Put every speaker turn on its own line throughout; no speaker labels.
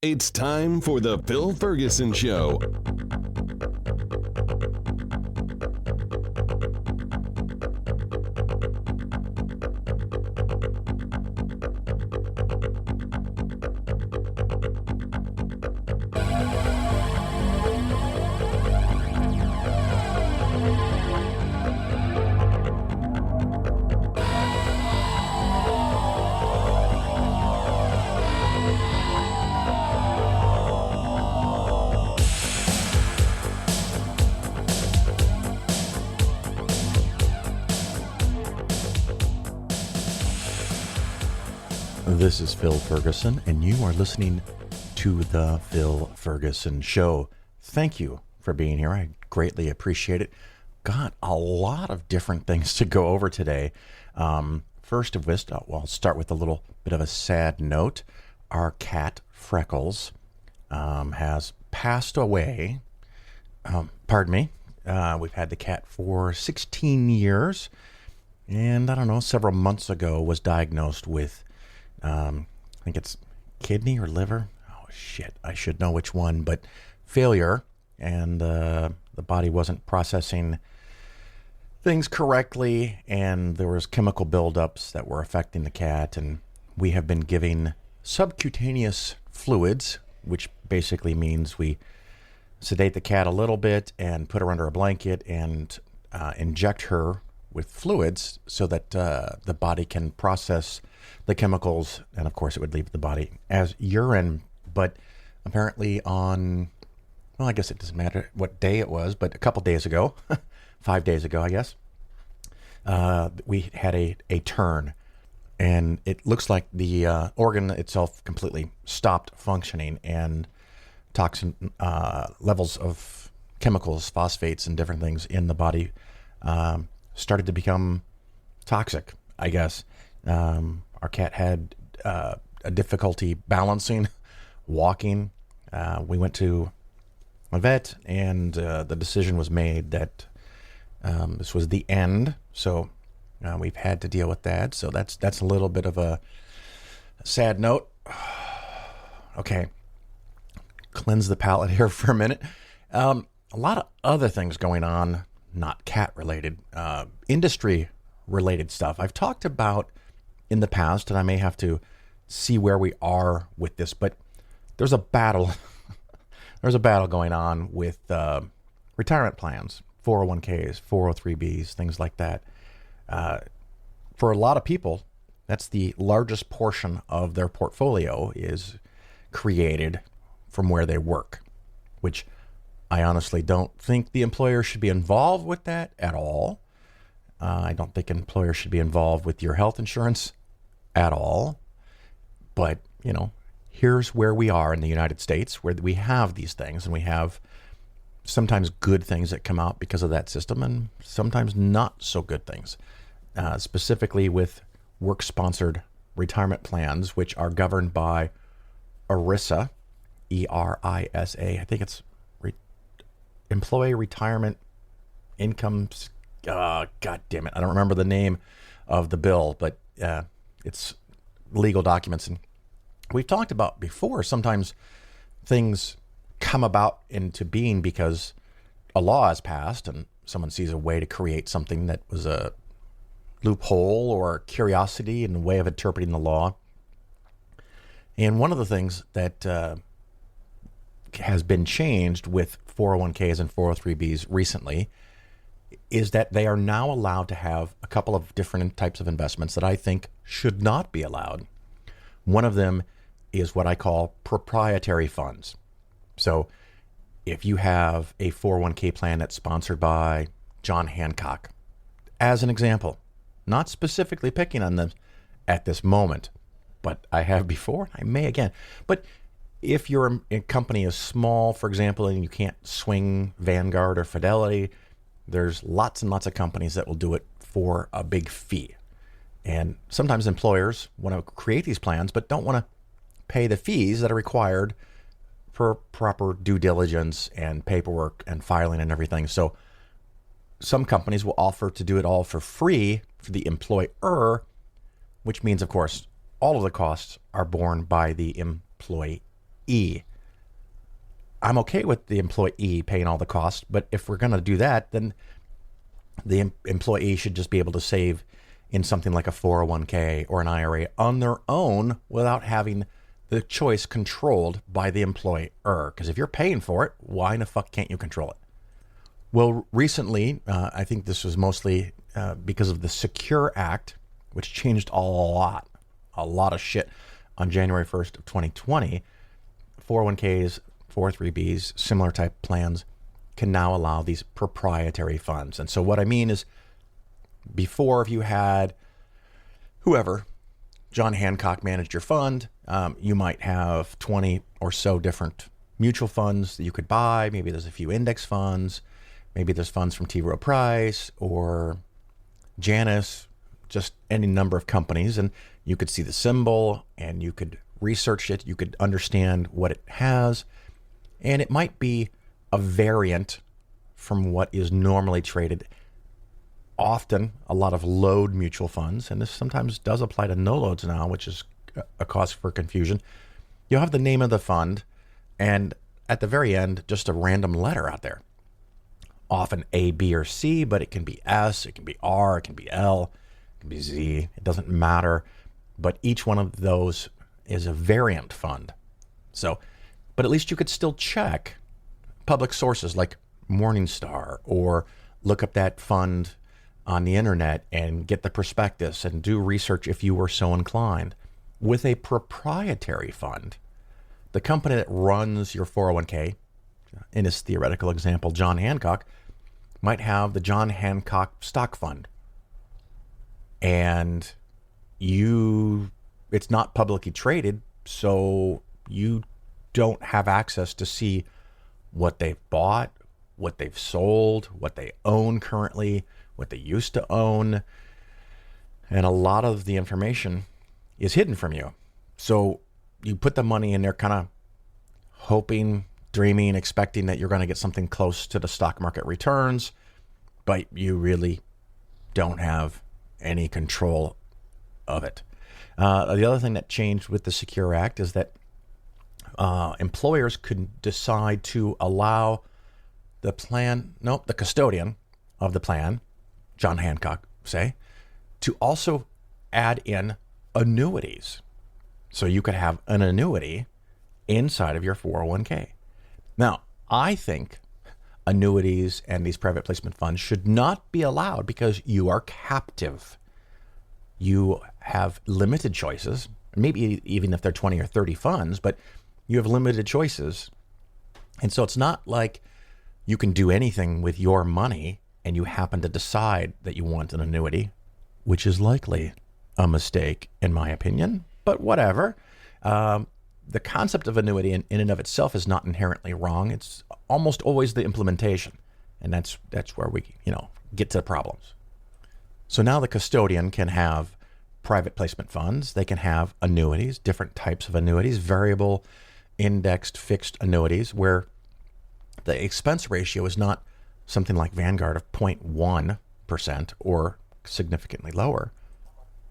It's time for the Phil Ferguson Show.
This is Phil Ferguson, and you are listening to the Phil Ferguson Show. Thank you for being here. I greatly appreciate it. Got a lot of different things to go over today. First of which, I'll start with a little bit of a sad note. Our cat, Freckles, has passed away. Pardon me. We've had the cat for 16 years, and I don't know, several months ago was diagnosed with I think it's kidney or liver. Oh, shit. I should know which one, but failure. And the body wasn't processing things correctly. And there was chemical buildups that were affecting the cat. And we have been giving subcutaneous fluids, which basically means we sedate the cat a little bit and put her under a blanket and inject her with fluids so that the body can process the chemicals, and of course it would leave the body as urine. But apparently on, well, I guess it doesn't matter what day it was, but a couple days ago, 5 days ago, I guess, we had a turn, and it looks like the organ itself completely stopped functioning, and toxin levels of chemicals, phosphates, and different things in the body started to become toxic, I guess. Our cat had a difficulty balancing, walking. We went to a vet, and the decision was made that this was the end. So we've had to deal with that. So that's a little bit of a sad note. Okay, cleanse the palate here for a minute. A lot of other things going on, not cat related, industry related stuff. I've talked about in the past, and I may have to see where we are with this, but there's a battle. There's a battle going on with retirement plans, 401ks, 403bs, things like that. For a lot of people, that's the largest portion of their portfolio is created from where they work, which I honestly don't think the employer should be involved with that at all. I don't think employers should be involved with your health insurance at all. But, you know, here's where we are in the United States, where we have these things, and we have sometimes good things that come out because of that system, and sometimes not so good things, specifically with work-sponsored retirement plans, which are governed by ERISA, E-R-I-S-A. I think it's Employee Retirement Income. God damn it. I don't remember the name of the bill, but it's legal documents. And we've talked about before, sometimes things come about into being because a law is passed and someone sees a way to create something that was a loophole or curiosity in the way of interpreting the law. And one of the things that has been changed with 401ks and 403bs recently is that they are now allowed to have a couple of different types of investments that I think should not be allowed. One of them is what I call proprietary funds. So if you have a 401k plan that's sponsored by John Hancock, as an example, not specifically picking on them at this moment, but I have before, I may again. But if your company is small, for example, and you can't swing Vanguard or Fidelity, there's lots and lots of companies that will do it for a big fee. And sometimes employers want to create these plans, but don't want to pay the fees that are required for proper due diligence and paperwork and filing and everything. So some companies will offer to do it all for free for the employer, which means, of course, all of the costs are borne by the employee. employee. I'm okay with the employee paying all the costs, but if we're going to do that, then the employee should just be able to save in something like a 401k or an IRA on their own without having the choice controlled by the employer. Because if you're paying for it, why in the fuck can't you control it? Well, recently, I think this was mostly because of the Secure Act, which changed a lot of shit on January 1st of 2020. 401ks, 403bs, similar type plans can now allow these proprietary funds. And so what I mean is, before, if you had whoever, John Hancock managed your fund, you might have 20 or so different mutual funds that you could buy. Maybe there's a few index funds. Maybe there's funds from T. Rowe Price or Janus, just any number of companies. And you could see the symbol and you could research it. You could understand what it has. And it might be a variant from what is normally traded. Often a lot of load mutual funds, and this sometimes does apply to no loads now, which is a cause for confusion. You'll have the name of the fund, and at the very end, just a random letter out there. Often A, B, or C, but it can be S, it can be R, it can be L, it can be Z. It doesn't matter, but each one of those is a variant fund. So, but at least you could still check public sources like Morningstar, or look up that fund on the internet and get the prospectus and do research if you were so inclined. With a proprietary fund, the company that runs your 401k, in this theoretical example, John Hancock, might have the John Hancock Stock Fund. And it's not publicly traded, so you don't have access to see what they've bought, what they've sold, what they own currently, what they used to own. And a lot of the information is hidden from you. So you put the money in there kind of hoping, dreaming, expecting that you're going to get something close to the stock market returns, but you really don't have any control of it. The other thing that changed with the Secure Act is that employers could decide to allow the custodian of the plan, John Hancock, say, to also add in annuities. So you could have an annuity inside of your 401k. Now, I think annuities and these private placement funds should not be allowed because you are captive. You have limited choices, maybe even if they're 20 or 30 funds, but you have limited choices. And so it's not like you can do anything with your money and you happen to decide that you want an annuity, which is likely a mistake, in my opinion, but whatever. The concept of annuity in and of itself is not inherently wrong. It's almost always the implementation. And that's where we, get to the problems. So now the custodian can have private placement funds. They can have annuities, different types of annuities, variable, indexed, fixed annuities, where the expense ratio is not something like Vanguard of 0.1% or significantly lower,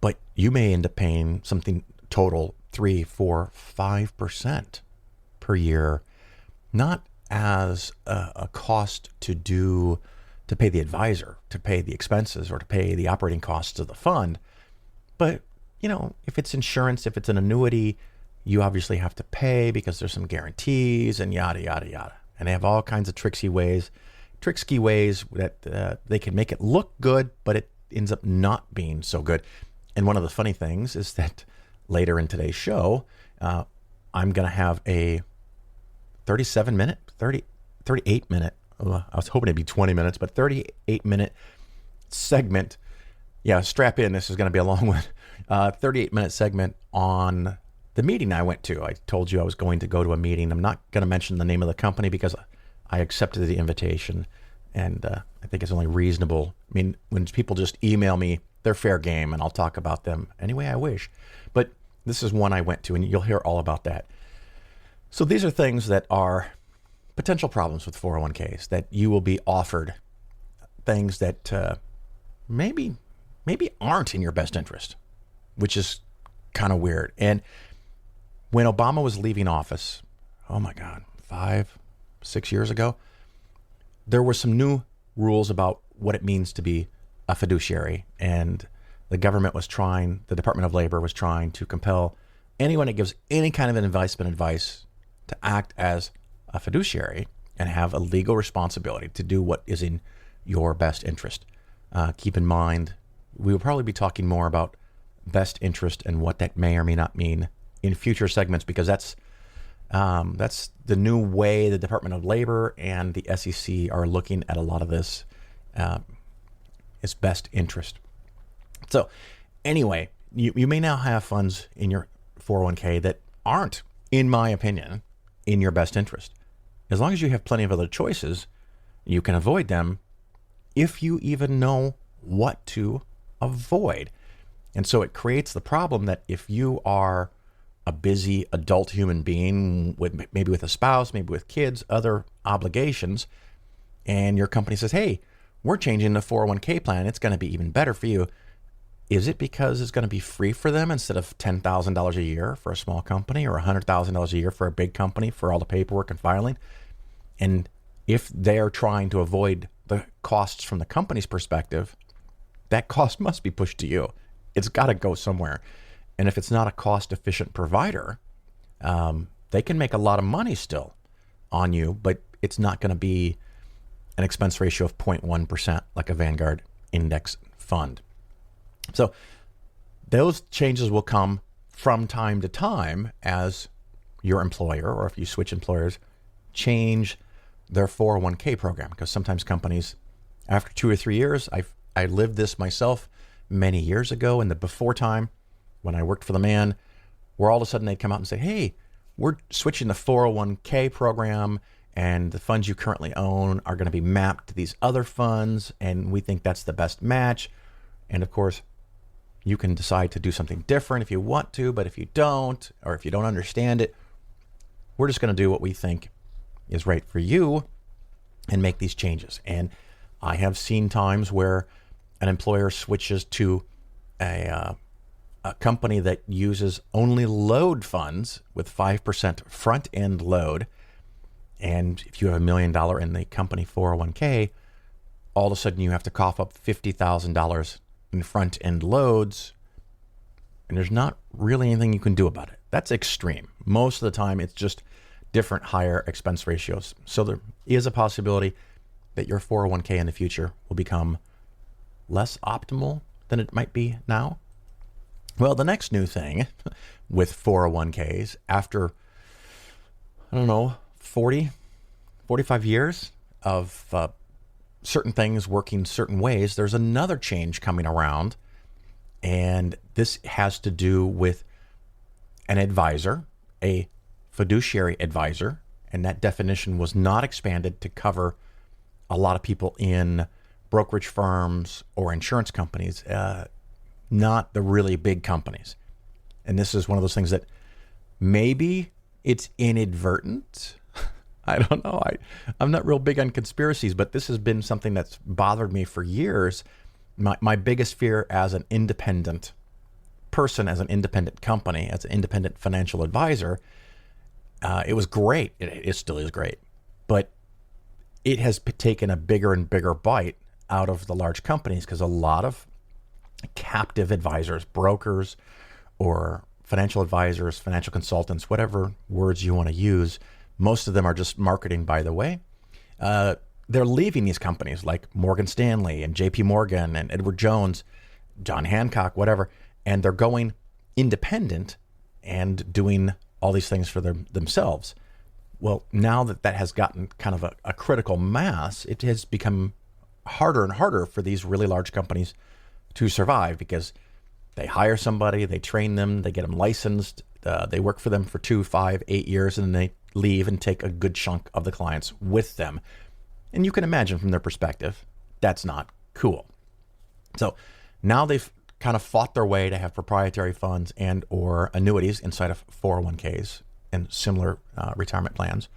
but you may end up paying something total 3, 4, 5% per year, not as a cost to pay the advisor, to pay the expenses, or to pay the operating costs of the fund. But, if it's insurance, if it's an annuity, you obviously have to pay because there's some guarantees and yada, yada, yada. And they have all kinds of tricksy ways that they can make it look good, but it ends up not being so good. And one of the funny things is that later in today's show, I'm going to have a 38 minute, I was hoping it'd be 20 minutes, but 38-minute segment. Yeah, strap in. This is going to be a long one. 38-minute segment on the meeting I went to. I told you I was going to go to a meeting. I'm not going to mention the name of the company because I accepted the invitation, and I think it's only reasonable. I mean, when people just email me, they're fair game, and I'll talk about them any way I wish. But this is one I went to, and you'll hear all about that. So these are things that are potential problems with 401ks, that you will be offered things that maybe aren't in your best interest, which is kind of weird. And when Obama was leaving office, oh my God, 5-6 years ago, there were some new rules about what it means to be a fiduciary. And the Department of Labor was trying to compel anyone that gives any kind of investment advice to act as a fiduciary and have a legal responsibility to do what is in your best interest. Keep in mind, we will probably be talking more about best interest and what that may or may not mean in future segments, because that's the new way the Department of Labor and the SEC are looking at a lot of this. Is best interest. So anyway, you may now have funds in your 401k that aren't, in my opinion, in your best interest. As long as you have plenty of other choices, you can avoid them if you even know what to avoid. And so it creates the problem that if you are a busy adult human being, maybe with a spouse, maybe with kids, other obligations, and your company says, hey, we're changing the 401k plan, it's going to be even better for you. Is it because it's going to be free for them instead of $10,000 a year for a small company or $100,000 a year for a big company for all the paperwork and filing? And if they're trying to avoid the costs from the company's perspective, that cost must be pushed to you. It's got to go somewhere. And if it's not a cost-efficient provider, they can make a lot of money still on you, but it's not going to be an expense ratio of 0.1% like a Vanguard index fund. So those changes will come from time to time as your employer, or if you switch employers, change their 401k program. Because sometimes companies, after 2 or 3 years, I lived this myself many years ago in the before time when I worked for the man, where all of a sudden they'd come out and say, hey, we're switching the 401k program and the funds you currently own are going to be mapped to these other funds, and we think that's the best match. And of course, you can decide to do something different if you want to, but if you don't, or if you don't understand it, we're just going to do what we think is right for you and make these changes. And I have seen times where an employer switches to a company that uses only load funds with 5% front end load. And if you have $1 million in the company 401k, all of a sudden you have to cough up $50,000 in front end loads, and there's not really anything you can do about it. That's extreme. Most of the time, it's just different higher expense ratios. So there is a possibility that your 401k in the future will become less optimal than it might be now. Well, the next new thing with 401ks after, 45 years of certain things working certain ways, there's another change coming around. And this has to do with an advisor, a fiduciary advisor. And that definition was not expanded to cover a lot of people in brokerage firms or insurance companies, not the really big companies. And this is one of those things that maybe it's inadvertent. I don't know. I'm not real big on conspiracies, but this has been something that's bothered me for years. My biggest fear as an independent person, as an independent company, as an independent financial advisor, it was great. It still is great. But it has taken a bigger and bigger bite out of the large companies because a lot of captive advisors, brokers, or financial advisors, financial consultants, whatever words you want to use, most of them are just marketing, by the way. They're leaving these companies like Morgan Stanley and JP Morgan and Edward Jones, John Hancock, whatever, and they're going independent and doing all these things for themselves. Well, now that has gotten kind of a critical mass, it has become harder and harder for these really large companies to survive because they hire somebody, they train them, they get them licensed, they work for them for 2, 5, 8 years, and then they leave and take a good chunk of the clients with them. And you can imagine from their perspective, that's not cool. So now they've kind of fought their way to have proprietary funds and or annuities inside of 401ks and similar retirement plans.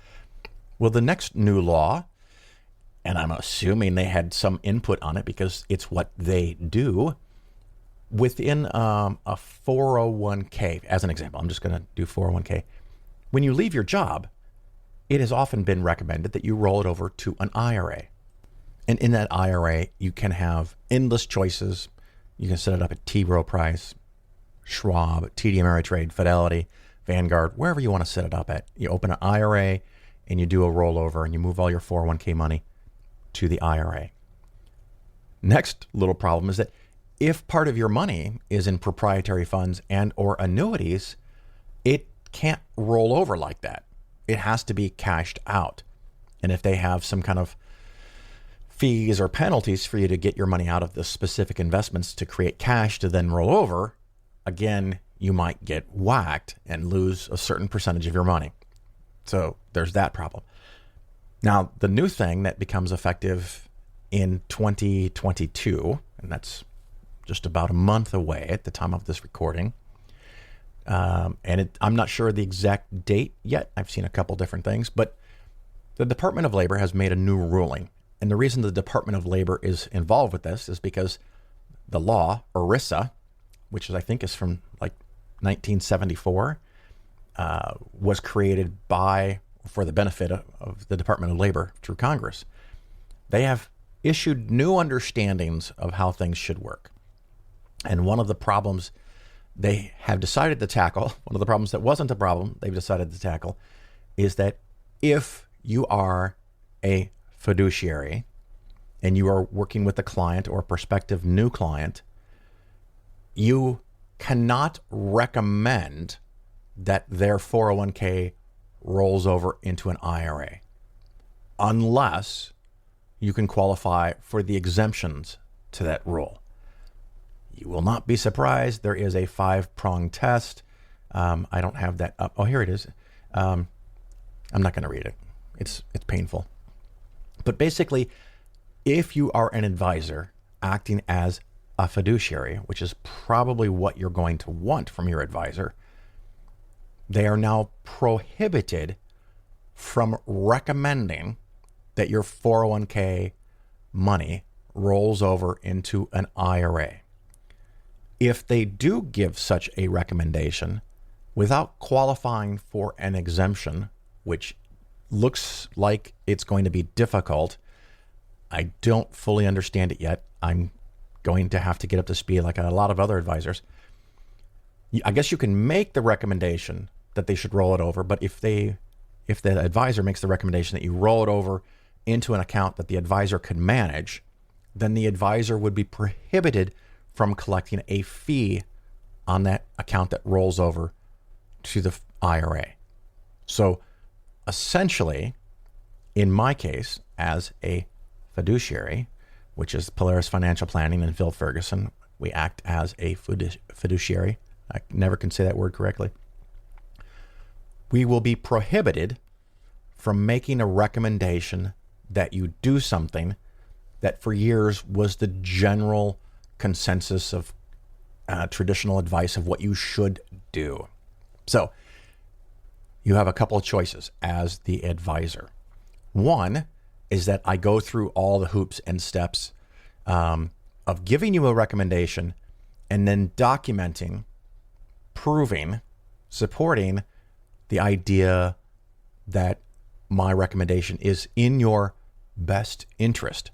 Well, the next new law, and I'm assuming they had some input on it because it's what they do, within a 401k, as an example, I'm just going to do 401k. When you leave your job, it has often been recommended that you roll it over to an IRA. And in that IRA, you can have endless choices. You can set it up at T. Rowe Price, Schwab, TD Ameritrade, Fidelity, Vanguard, wherever you want to set it up at. You open an IRA and you do a rollover and you move all your 401k money to the IRA. Next little problem is that if part of your money is in proprietary funds and or annuities, it can't roll over like that. It has to be cashed out. And if they have some kind of fees or penalties for you to get your money out of the specific investments to create cash to then roll over, again, you might get whacked and lose a certain percentage of your money. So there's that problem. Now, the new thing that becomes effective in 2022, and that's just about a month away at the time of this recording, I'm not sure the exact date yet. I've seen a couple different things, but the Department of Labor has made a new ruling. And the reason the Department of Labor is involved with this is because the law, ERISA, which I think is from like 1974, was created for the benefit of the Department of Labor through Congress. They have issued new understandings of how things should work. And one of the problems they have decided to tackle, one of the problems that wasn't a problem they've decided to tackle, is that if you are a fiduciary and you are working with a client or a prospective new client, you cannot recommend that their 401k rolls over into an IRA unless you can qualify for the exemptions to that rule. You will not be surprised. There is a 5-prong test. I don't have that up. Oh, here it is. I'm not going to read it. It's painful. But basically, if you are an advisor acting as a fiduciary, which is probably what you're going to want from your advisor, they are now prohibited from recommending that your 401k money rolls over into an IRA. If they do give such a recommendation without qualifying for an exemption, which looks like it's going to be difficult, I don't fully understand it yet. I'm going to have to get up to speed like a lot of other advisors. I guess you can make the recommendation that they should roll it over, but if the advisor makes the recommendation that you roll it over into an account that the advisor could manage, then the advisor would be prohibited from collecting a fee on that account that rolls over to the IRA. So essentially, in my case, as a fiduciary, which is Polaris Financial Planning and Phil Ferguson, we act as a fiduciary. I never can say that word correctly. We will be prohibited from making a recommendation that you do something that for years was the general consensus of traditional advice of what you should do. So you have a couple of choices as the advisor. One is that I go through all the hoops and steps of giving you a recommendation and then documenting, proving, supporting the idea that my recommendation is in your best interest.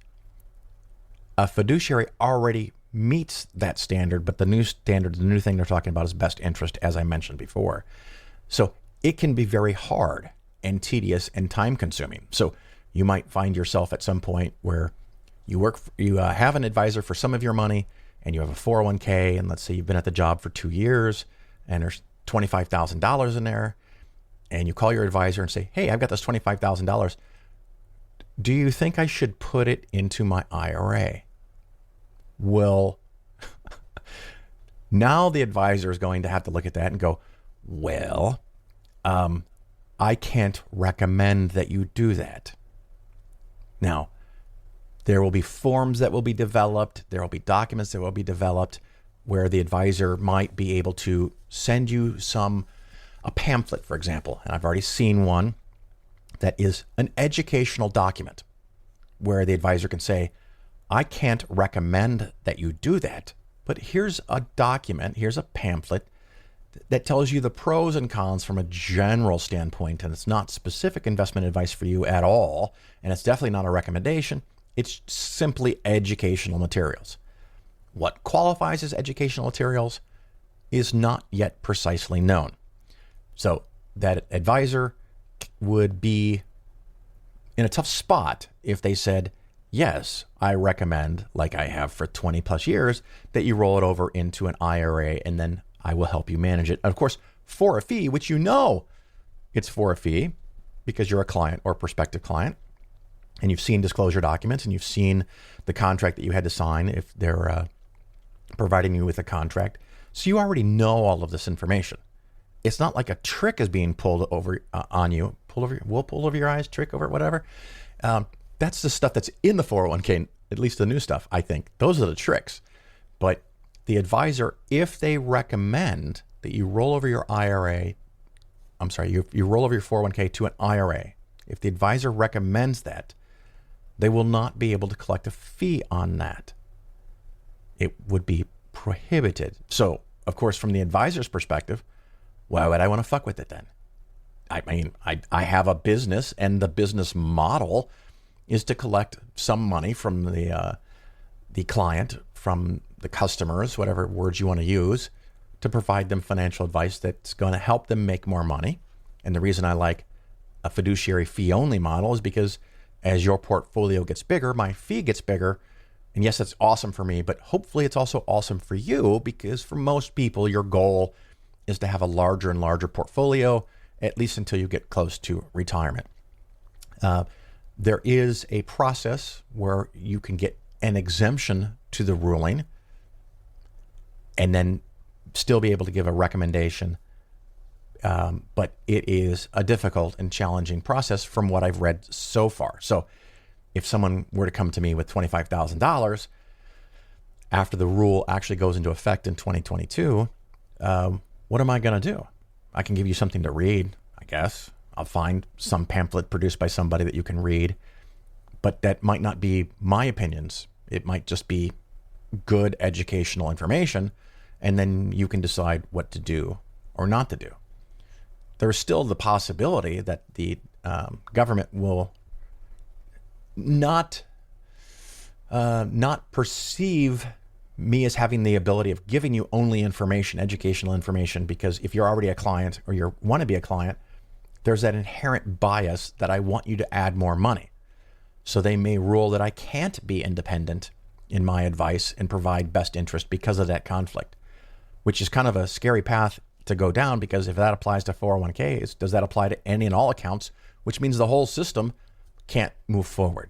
A fiduciary already meets that standard, but the new thing they're talking about is best interest, as I mentioned before. So it can be very hard and tedious and time consuming. So you might find yourself at some point where you have an advisor for some of your money and you have a 401k, and let's say you've been at the job for 2 years and there's $25,000 in there, and you call your advisor and say, hey, I've got this $25,000. Do you think I should put it into my IRA? Well, now the advisor is going to have to look at that and go, well, I can't recommend that you do that. Now, there will be forms that will be developed. There will be documents that will be developed where the advisor might be able to send you a pamphlet, for example. And I've already seen one that is an educational document where the advisor can say, I can't recommend that you do that, but here's a document, here's a pamphlet that tells you the pros and cons from a general standpoint, and it's not specific investment advice for you at all, and it's definitely not a recommendation. It's simply educational materials. What qualifies as educational materials is not yet precisely known. So that advisor would be in a tough spot if they said, yes, I recommend, like I have for 20 plus years, that you roll it over into an IRA and then I will help you manage it. Of course, for a fee, which you know it's for a fee because you're a client or prospective client and you've seen disclosure documents and you've seen the contract that you had to sign if they're providing you with a contract. So you already know all of this information. It's not like a trick is being pulled over on you. We'll pull over your eyes, trick over, whatever. That's the stuff that's in the 401k, at least the new stuff, I think. Those are the tricks. But the advisor, if they recommend that you roll over your IRA, you roll over your 401k to an IRA, if the advisor recommends that, they will not be able to collect a fee on that. It would be prohibited. So, of course, from the advisor's perspective, why would I want to fuck with it then? I mean, I have a business, and the business model is to collect some money from the client, from the customers, whatever words you want to use, to provide them financial advice that's going to help them make more money. And the reason I like a fiduciary fee-only model is because as your portfolio gets bigger, my fee gets bigger. And yes, that's awesome for me, but hopefully it's also awesome for you, because for most people, your goal is to have a larger and larger portfolio, at least until you get close to retirement. There is a process where you can get an exemption to the ruling and then still be able to give a recommendation. But it is a difficult and challenging process from what I've read so far. So if someone were to come to me with $25,000 after the rule actually goes into effect in 2022, what am I going to do? I can give you something to read, I guess. I'll find some pamphlet produced by somebody that you can read, but that might not be my opinions. It might just be good educational information, and then you can decide what to do or not to do. There's still the possibility that the government will not perceive me as having the ability of giving you only information, educational information, because if you're already a client or you want to be a client, there's that inherent bias that I want you to add more money. So they may rule that I can't be independent in my advice and provide best interest because of that conflict, which is kind of a scary path to go down, because if that applies to 401ks, does that apply to any and all accounts, which means the whole system can't move forward.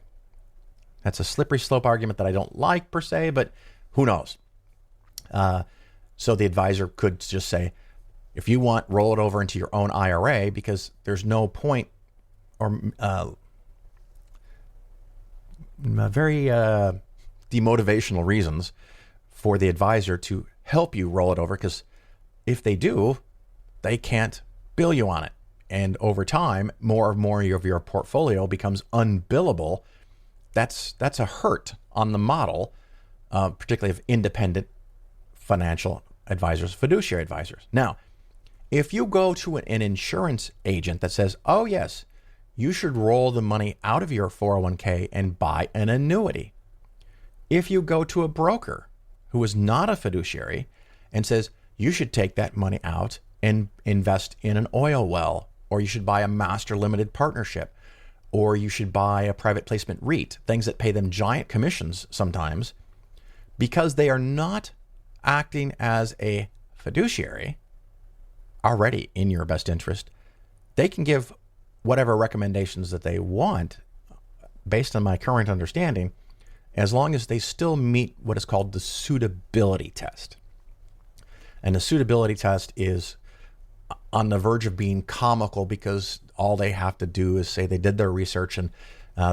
That's a slippery slope argument that I don't like per se, but who knows? So the advisor could just say, if you want, roll it over into your own IRA, because there's no point or very demotivational reasons for the advisor to help you roll it over, because if they do, they can't bill you on it. And over time, more and more of your portfolio becomes unbillable. That's a hurt on the model, particularly of independent financial advisors, fiduciary advisors. Now, if you go to an insurance agent that says, oh yes, you should roll the money out of your 401k and buy an annuity. If you go to a broker who is not a fiduciary and says, you should take that money out and invest in an oil well, or you should buy a master limited partnership, or you should buy a private placement REIT, things that pay them giant commissions sometimes, because they are not acting as a fiduciary already in your best interest, they can give whatever recommendations that they want based on my current understanding, as long as they still meet what is called the suitability test. And the suitability test is on the verge of being comical, because all they have to do is say they did their research and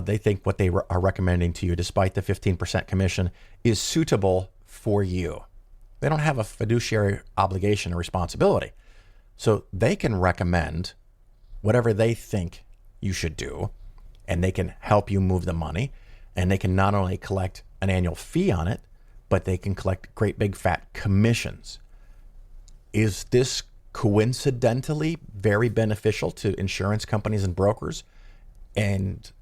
they think what they are recommending to you, despite the 15% commission, is suitable for you. They don't have a fiduciary obligation or responsibility. So they can recommend whatever they think you should do, and they can help you move the money, and they can not only collect an annual fee on it, but they can collect great big fat commissions. Is this coincidentally very beneficial to insurance companies and brokers and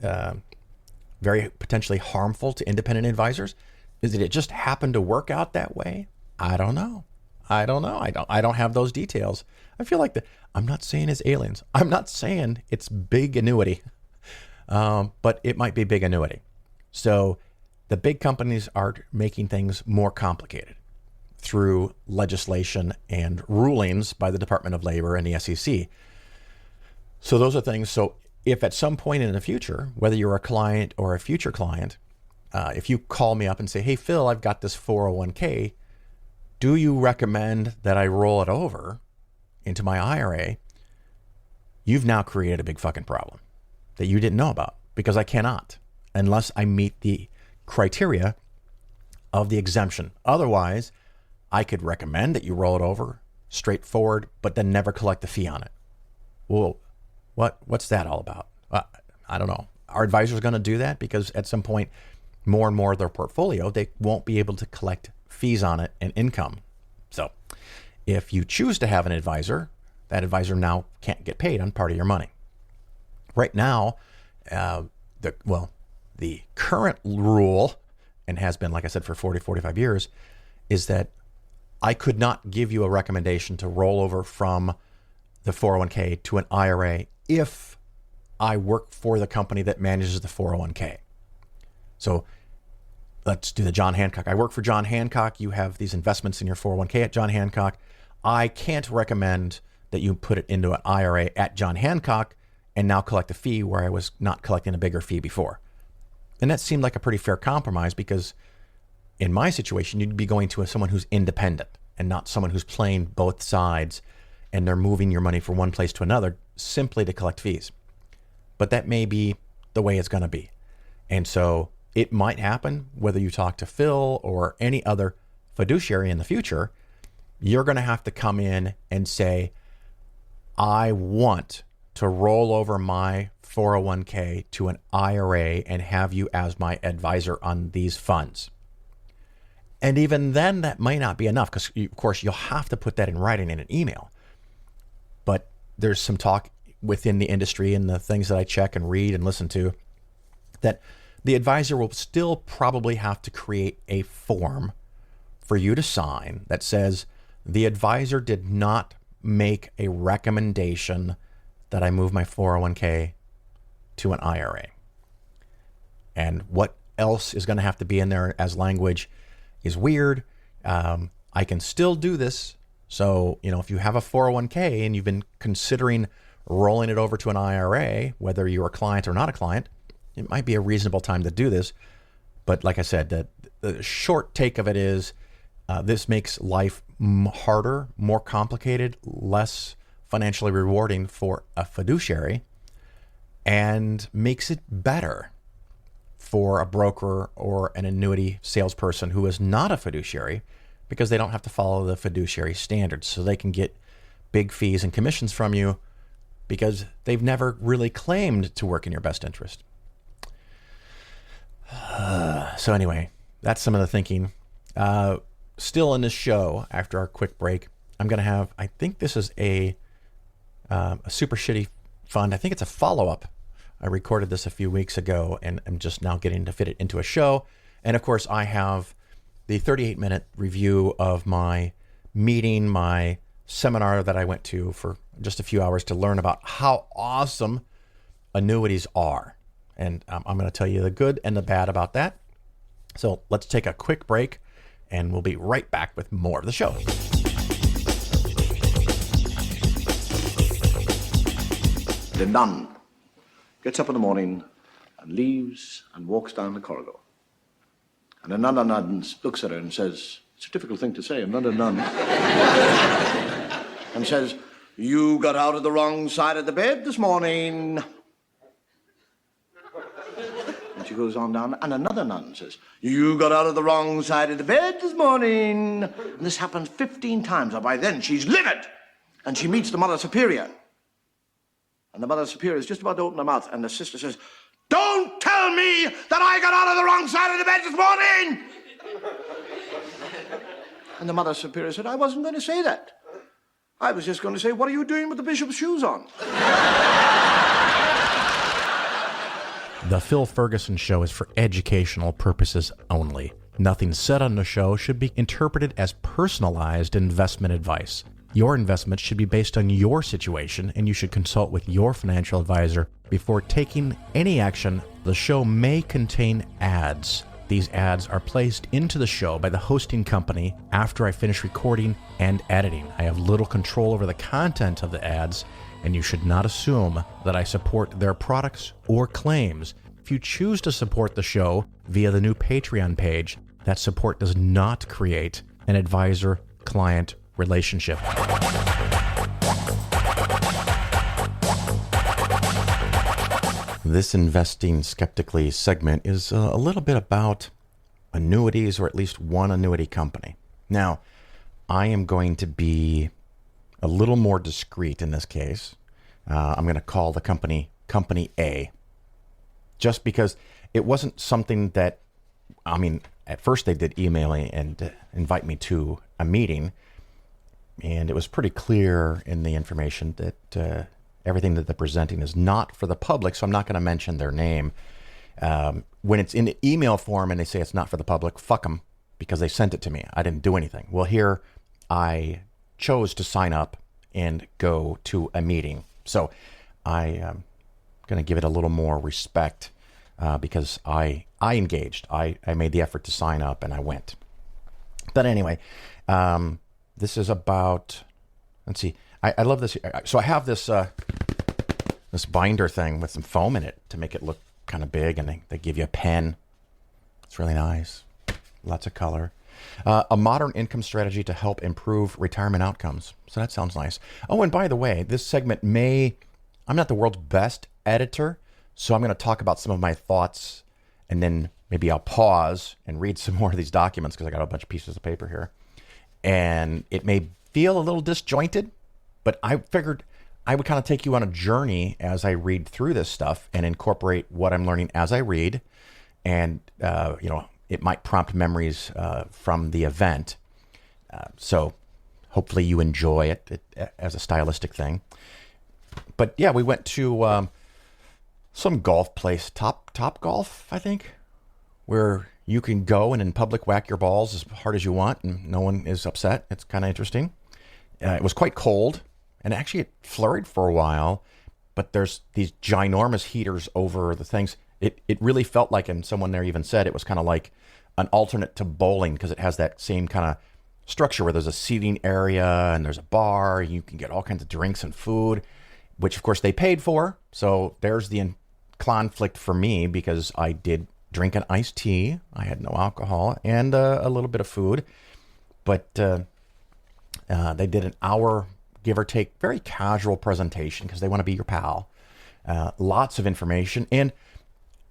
very potentially harmful to independent advisors? Is it just happened to work out that way? I don't know. I don't have those details. I feel like I'm not saying it's aliens. I'm not saying it's big annuity, but it might be big annuity. So the big companies are making things more complicated through legislation and rulings by the Department of Labor and the SEC. So those are things. So if at some point in the future, whether you're a client or a future client, if you call me up and say, hey, Phil, I've got this 401k, do you recommend that I roll it over into my IRA? You've now created a big fucking problem that you didn't know about, because I cannot unless I meet the criteria of the exemption. Otherwise, I could recommend that you roll it over straightforward, but then never collect the fee on it. Well, what's that all about? I don't know. Our advisors going to do that? Because at some point, more and more of their portfolio, they won't be able to collect fees on it and income. So if you choose to have an advisor, that advisor now can't get paid on part of your money. Right now, the current rule, and has been, like I said, for 40, 45 years, is that I could not give you a recommendation to roll over from the 401k to an IRA if I work for the company that manages the 401k. So let's do the John Hancock. I work for John Hancock. You have these investments in your 401k at John Hancock. I can't recommend that you put it into an IRA at John Hancock and now collect a fee where I was not collecting a bigger fee before. And that seemed like a pretty fair compromise, because in my situation, you'd be going to someone who's independent and not someone who's playing both sides and they're moving your money from one place to another simply to collect fees. But that may be the way it's going to be. And so it might happen, whether you talk to Phil or any other fiduciary in the future, you're going to have to come in and say, I want to roll over my 401k to an IRA and have you as my advisor on these funds. And even then, that might not be enough, because of course you'll have to put that in writing in an email. But there's some talk within the industry and the things that I check and read and listen to, that the advisor will still probably have to create a form for you to sign that says the advisor did not make a recommendation that I move my 401k to an IRA. And what else is going to have to be in there as language is weird. I can still do this. So, if you have a 401k and you've been considering rolling it over to an IRA, whether you're a client or not a client, it might be a reasonable time to do this. But like I said, the short take of it is this makes life harder, more complicated, less financially rewarding for a fiduciary, and makes it better for a broker or an annuity salesperson who is not a fiduciary, because they don't have to follow the fiduciary standards. So they can get big fees and commissions from you because they've never really claimed to work in your best interest. So anyway, that's some of the thinking. Still in this show, after our quick break, I'm going to have, I think this is a super shitty fund. I think it's a follow-up. I recorded this a few weeks ago, and I'm just now getting to fit it into a show. And of course, I have the 38-minute review of my meeting, my seminar that I went to for just a few hours to learn about how awesome annuities are. And I'm going to tell you the good and the bad about that. So let's take a quick break, and we'll be right back with more of the show.
The nun gets up in the morning and leaves and walks down the corridor. And another nun looks at her and says, it's a difficult thing to say, another nun, and says, you got out of the wrong side of the bed this morning. And she goes on down, and another nun says, you got out of the wrong side of the bed this morning. And this happens 15 times, and by then she's livid, and she meets the Mother Superior. And the Mother Superior is just about to open her mouth, and the sister says, don't tell me that I got out of the wrong side of the bed this morning! And the Mother Superior said, I wasn't going to say that. I was just going to say, what are you doing with the bishop's shoes on?
The Phil Ferguson Show is for educational purposes only. Nothing said on the show should be interpreted as personalized investment advice. Your investments should be based on your situation, and you should consult with your financial advisor before taking any action. The show may contain ads. These ads are placed into the show by the hosting company after I finish recording and editing. I have little control over the content of the ads, and you should not assume that I support their products or claims. If you choose to support the show via the new Patreon page, that support does not create an advisor-client relationship. This Investing Skeptically segment is a little bit about annuities, or at least one annuity company. Now, I am going to be a little more discreet in this case. I'm going to call the company Company A, just because it wasn't something that, at first they did email me and invite me to a meeting, and it was pretty clear in the information that everything that they're presenting is not for the public, so I'm not going to mention their name. When it's in the email form and they say it's not for the public, fuck them, because they sent it to me. I didn't do anything. Well, here I chose to sign up and go to a meeting. So I am going to give it a little more respect because I engaged. I made the effort to sign up and I went. But anyway, this is about, let's see. I love this. So I have this this binder thing with some foam in it to make it look kind of big, and they give you a pen. It's really nice. Lots of color. A modern income strategy to help improve retirement outcomes. So that sounds nice. Oh, and by the way, this segment I'm not the world's best editor, so I'm going to talk about some of my thoughts, and then maybe I'll pause and read some more of these documents because I got a bunch of pieces of paper here. And it may feel a little disjointed, but I figured I would kind of take you on a journey as I read through this stuff and incorporate what I'm learning as I read. And, it might prompt memories from the event. So hopefully you enjoy it as a stylistic thing. But yeah, we went to some golf place, Top Golf, I think, where you can go and in public whack your balls as hard as you want and no one is upset. It's kind of interesting. It was quite cold, and actually it flurried for a while, but there's these ginormous heaters over the things. It really felt like, and someone there even said, it was kind of like an alternate to bowling because it has that same kind of structure where there's a seating area and there's a bar. You can get all kinds of drinks and food, which of course they paid for. So there's the conflict for me because I did drink an iced tea. I had no alcohol and a little bit of food. But they did an hour, give or take, very casual presentation because they want to be your pal. Lots of information. And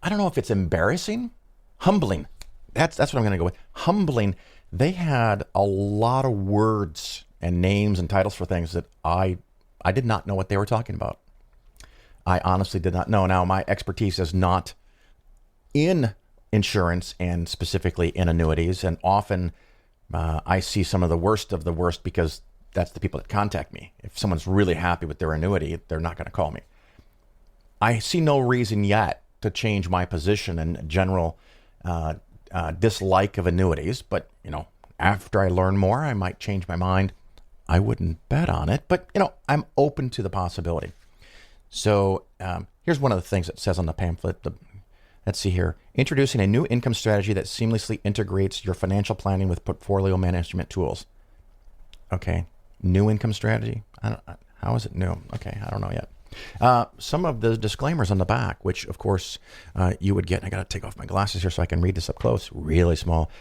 I don't know if it's embarrassing, humbling. That's what I'm going to go with. Humbling. They had a lot of words and names and titles for things that I did not know what they were talking about. I honestly did not know. Now, my expertise is not in insurance and specifically in annuities. And often I see some of the worst because that's the people that contact me. If someone's really happy with their annuity, they're not going to call me. I see no reason yet to change my position and general dislike of annuities. But, after I learn more, I might change my mind. I wouldn't bet on it, but, I'm open to the possibility. So here's one of the things it says on the pamphlet. Let's see here. Introducing a new income strategy that seamlessly integrates your financial planning with portfolio management tools. Okay. New income strategy. How is it new? Okay. I don't know yet. Some of the disclaimers on the back, which of course you would get. I got to take off my glasses here so I can read this up close. Really small.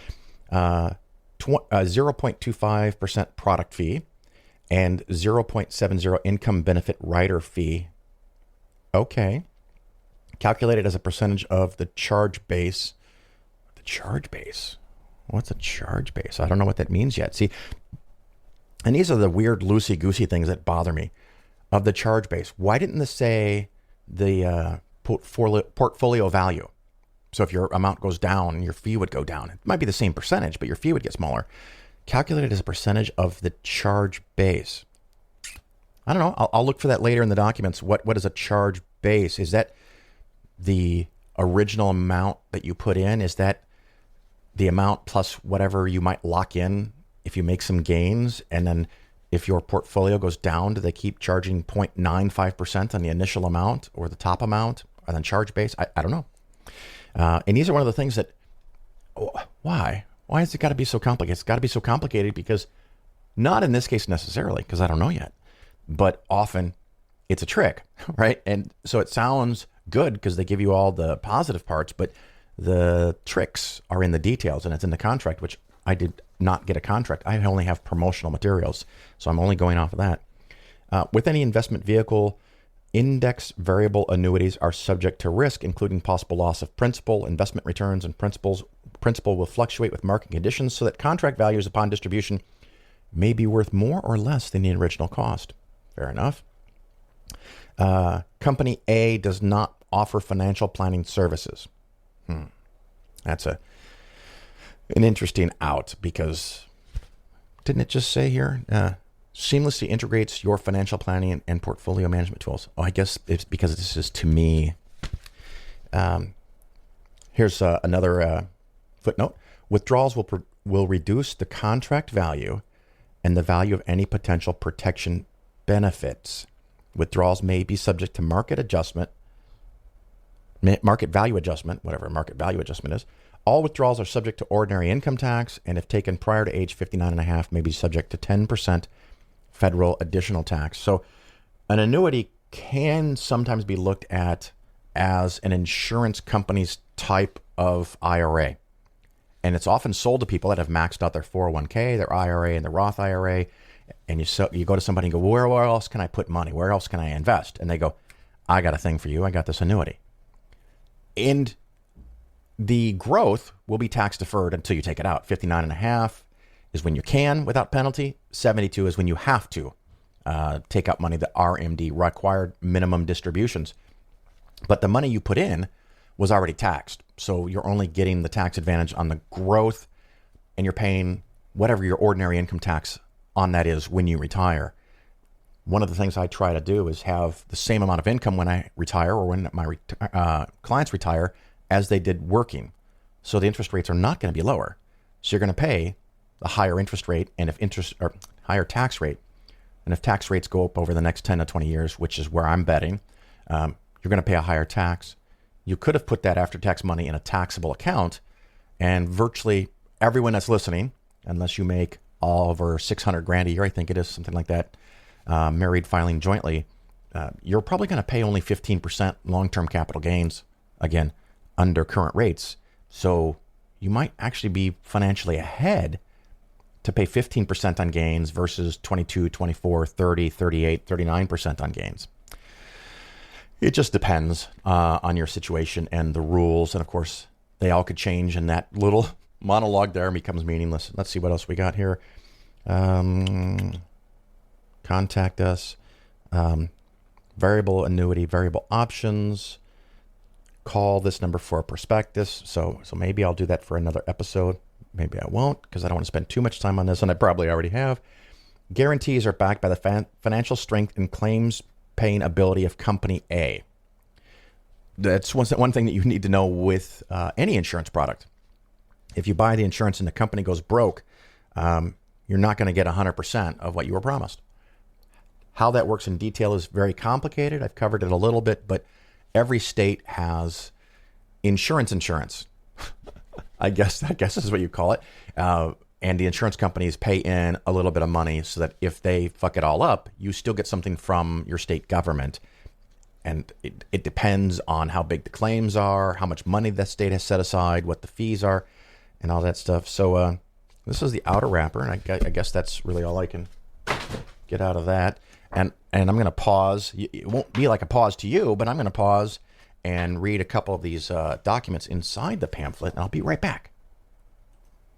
0.25% product fee and 0.70 income benefit rider fee. Okay. Calculated as a percentage of the charge base. The charge base? What's a charge base? I don't know what that means yet. See, and these are the weird loosey-goosey things that bother me. Of the charge base, why didn't this say the portfolio value? So if your amount goes down, your fee would go down. It might be the same percentage, but your fee would get smaller. Calculated as a percentage of the charge base. I don't know. I'll look for that later in the documents. What is a charge base? Is that the original amount that you put in? Is that the amount plus whatever you might lock in if you make some gains? And then if your portfolio goes down, do they keep charging 0.95% on the initial amount or the top amount and then charge base? I don't know. And these are one of the things that, why? Why has it got to be so complicated? It's got to be so complicated because, not in this case necessarily, because I don't know yet, but often it's a trick, right? And so it sounds good because they give you all the positive parts, but the tricks are in the details, and it's in the contract, which I did not get a contract. I only have promotional materials, so I'm only going off of that. With any investment vehicle, index variable annuities are subject to risk, including possible loss of principal, investment returns, and principal will fluctuate with market conditions so that contract values upon distribution may be worth more or less than the original cost. Fair enough. Company A does not offer financial planning services. That's an interesting out because didn't it just say here, seamlessly integrates your financial planning and portfolio management tools? Oh, I guess it's because this is to me. Here's another footnote. Withdrawals will reduce the contract value and the value of any potential protection benefits. Withdrawals may be subject to market value adjustment, whatever market value adjustment is. All withdrawals are subject to ordinary income tax, and if taken prior to age 59 and a half, may be subject to 10% federal additional tax. So an annuity can sometimes be looked at as an insurance company's type of IRA. And it's often sold to people that have maxed out their 401k, their IRA, and their Roth IRA. And you go to somebody and go, where else can I put money? Where else can I invest? And they go, I got a thing for you. I got this annuity. And the growth will be tax deferred until you take it out. 59 and a half is when you can without penalty. 72 is when you have to take out money, the RMD, required minimum distributions. But the money you put in was already taxed. So you're only getting the tax advantage on the growth, and you're paying whatever your ordinary income tax on that is when you retire. One of the things I try to do is have the same amount of income when I retire or when my clients retire as they did working. So the interest rates are not going to be lower. So you're going to pay the higher interest rate and higher tax rate. And if tax rates go up over the next 10 to 20 years, which is where I'm betting, you're going to pay a higher tax. You could have put that after-tax money in a taxable account, and virtually everyone that's listening, unless you make over 600 grand a year, I think it is, something like that, married filing jointly, you're probably going to pay only 15% long-term capital gains, again, under current rates. So you might actually be financially ahead to pay 15% on gains versus 22, 24, 30, 38, 39% on gains. It just depends on your situation and the rules. And of course, they all could change, and that little monologue there becomes meaningless. Let's see what else we got here. Contact us. Variable annuity, variable options. Call this number for a prospectus. So maybe I'll do that for another episode. Maybe I won't, because I don't want to spend too much time on this, and I probably already have. Guarantees are backed by the financial strength and claims paying ability of Company A. That's one thing that you need to know with any insurance product. If you buy the insurance and the company goes broke, you're not going to get 100% of what you were promised. How that works in detail is very complicated. I've covered it a little bit, but every state has insurance. I guess this is what you call it. And the insurance companies pay in a little bit of money so that if they fuck it all up, you still get something from your state government. And it depends on how big the claims are, how much money the state has set aside, what the fees are, and all that stuff. So this is the outer wrapper, and I guess that's really all I can get out of that. And I'm going to pause. It won't be like a pause to you, but I'm going to pause and read a couple of these documents inside the pamphlet, and I'll be right back.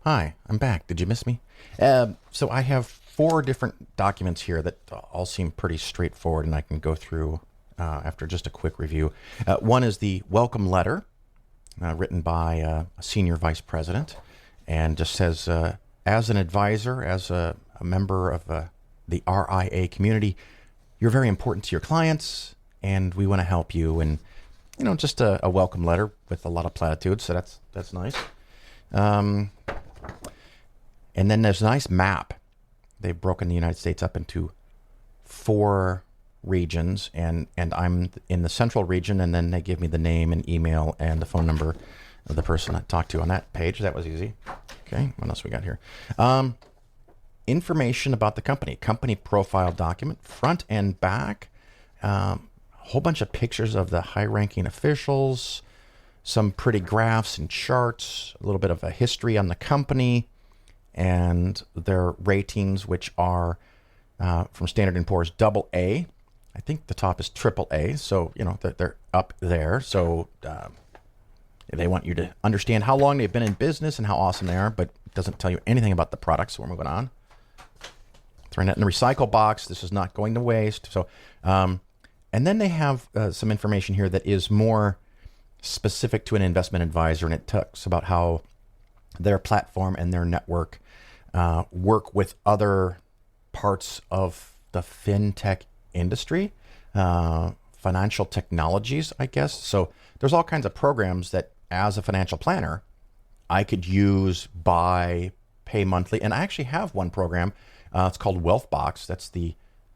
Hi, I'm back. Did you miss me? So I have 4 different documents here that all seem pretty straightforward, and I can go through after just a quick review. One is the welcome letter written by a senior vice president, and just says, as an advisor, as a member of the RIA community, you're very important to your clients, and we want to help you. And, just a welcome letter with a lot of platitudes. So that's nice. And then there's a nice map. They've broken the United States up into 4 regions, and I'm in the central region, and then they give me the name and email and the phone number of the person I talked to on that page. That was easy. Okay, what else we got here? Information about the company profile document, front and back, a whole bunch of pictures of the high-ranking officials, some pretty graphs and charts, a little bit of a history on the company, and their ratings, which are from Standard & Poor's AA. I think the top is AAA, so they're up there. So they want you to understand how long they've been in business and how awesome they are, but it doesn't tell you anything about the products. So we're moving on. Throwing that in the recycle box. This is not going to waste. So, and then they have some information here that is more specific to an investment advisor, and it talks about how their platform and their network work with other parts of the fintech industry, financial technologies, I guess. So there's all kinds of programs that, as a financial planner, I could use, buy, pay monthly. And I actually have one program. It's called WealthBox. That's the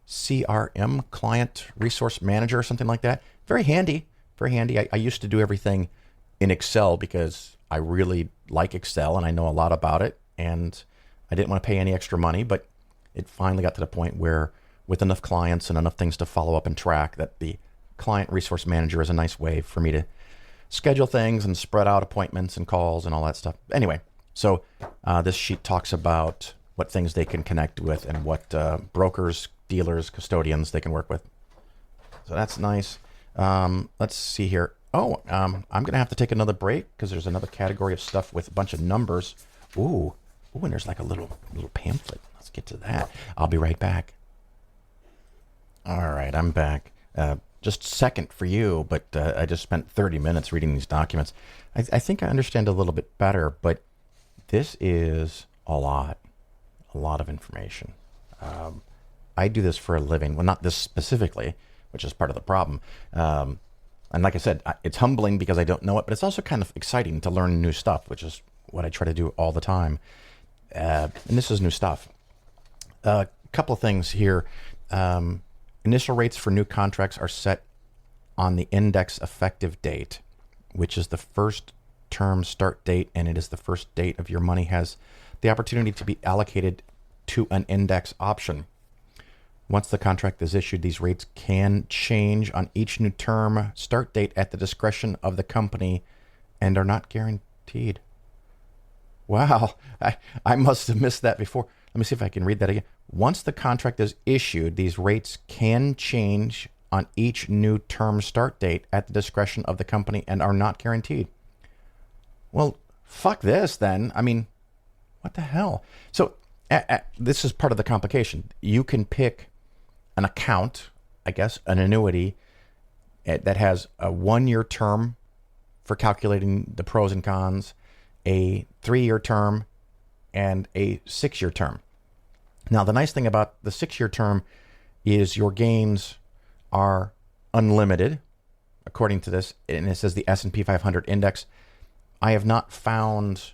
CRM, Client Resource Manager, or something like that. Very handy. Very handy. I used to do everything in Excel because I really like Excel and I know a lot about it. And I didn't want to pay any extra money, but it finally got to the point where, with enough clients and enough things to follow up and track, that the Client Resource Manager is a nice way for me to schedule things and spread out appointments and calls and all that stuff. Anyway, so this sheet talks about what things they can connect with and what brokers, dealers, custodians they can work with. So that's nice. Let's see here. I'm going to have to take another break because there's another category of stuff with a bunch of numbers. Ooh, and there's like a little pamphlet. Let's get to that. I'll be right back. All right, I'm back. Just second for you, but I just spent 30 minutes reading these documents. I think I understand a little bit better, but this is a lot of information. I do this for a living. Well, not this specifically, which is part of the problem. And like I said, it's humbling because I don't know it, but it's also kind of exciting to learn new stuff, which is what I try to do all the time. And this is new stuff. A couple of things here. Initial rates for new contracts are set on the index effective date, which is the first term start date, and it is the first date of your money has the opportunity to be allocated to an index option. Once the contract is issued, these rates can change on each new term start date at the discretion of the company and are not guaranteed. Wow, I must have missed that before. Let me see if I can read that again. Once the contract is issued, these rates can change on each new term start date at the discretion of the company and are not guaranteed. Well, fuck this then. I mean, what the hell? So this is part of the complication. You can pick an account, I guess, an annuity that has a 1-year term for calculating the pros and cons, a 3-year term, and a 6-year term. Now, the nice thing about the 6-year term is your gains are unlimited, according to this, and it says the S&P 500 index. I have not found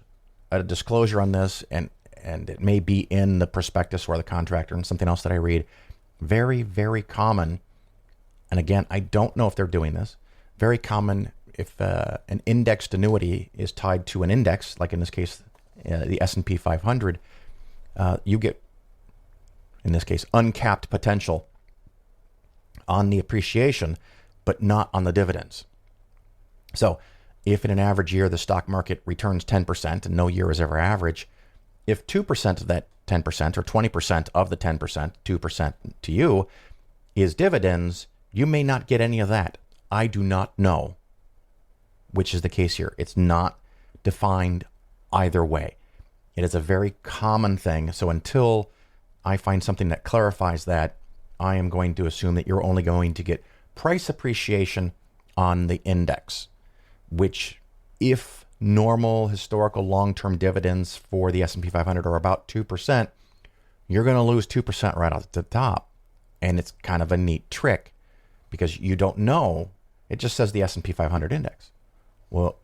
a disclosure on this, and it may be in the prospectus or the contract or something else that I read. Very, very common, and again, I don't know if they're doing this, very common if an indexed annuity is tied to an index, like in this case, the S&P 500, you get, in this case, uncapped potential on the appreciation, but not on the dividends. So if in an average year the stock market returns 10%, and no year is ever average, if 2% of that 10% or 20% of the 10%, 2% to you, is dividends, you may not get any of that. I do not know which is the case here. It's not defined either way. It is a very common thing. So until I find something that clarifies that, I am going to assume that you're only going to get price appreciation on the index, which, if normal historical long-term dividends for the S&P 500 are about 2%, you're going to lose 2% right off the top. And it's kind of a neat trick because you don't know. It just says the S&P 500 index. Well,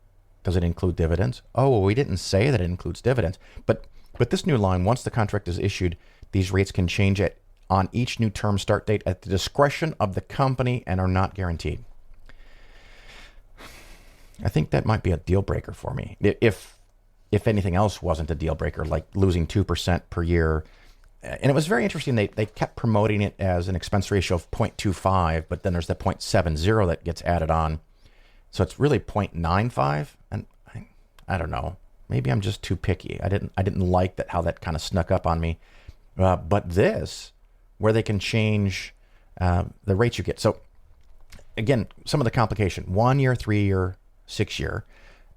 does it include dividends? Oh, well, we didn't say that it includes dividends. But this new line, once the contract is issued, these rates can change it on each new term start date at the discretion of the company and are not guaranteed. I think that might be a deal breaker for me. If anything else wasn't a deal breaker, like losing 2% per year. And it was very interesting. They kept promoting it as an expense ratio of 0.25, but then there's the 0.70 that gets added on. So it's really 0.95. And I don't know. Maybe I'm just too picky. I didn't like that, how that kind of snuck up on me. But this, where they can change the rates you get. So again, some of the complication: 1 year, 3 year, 6 year,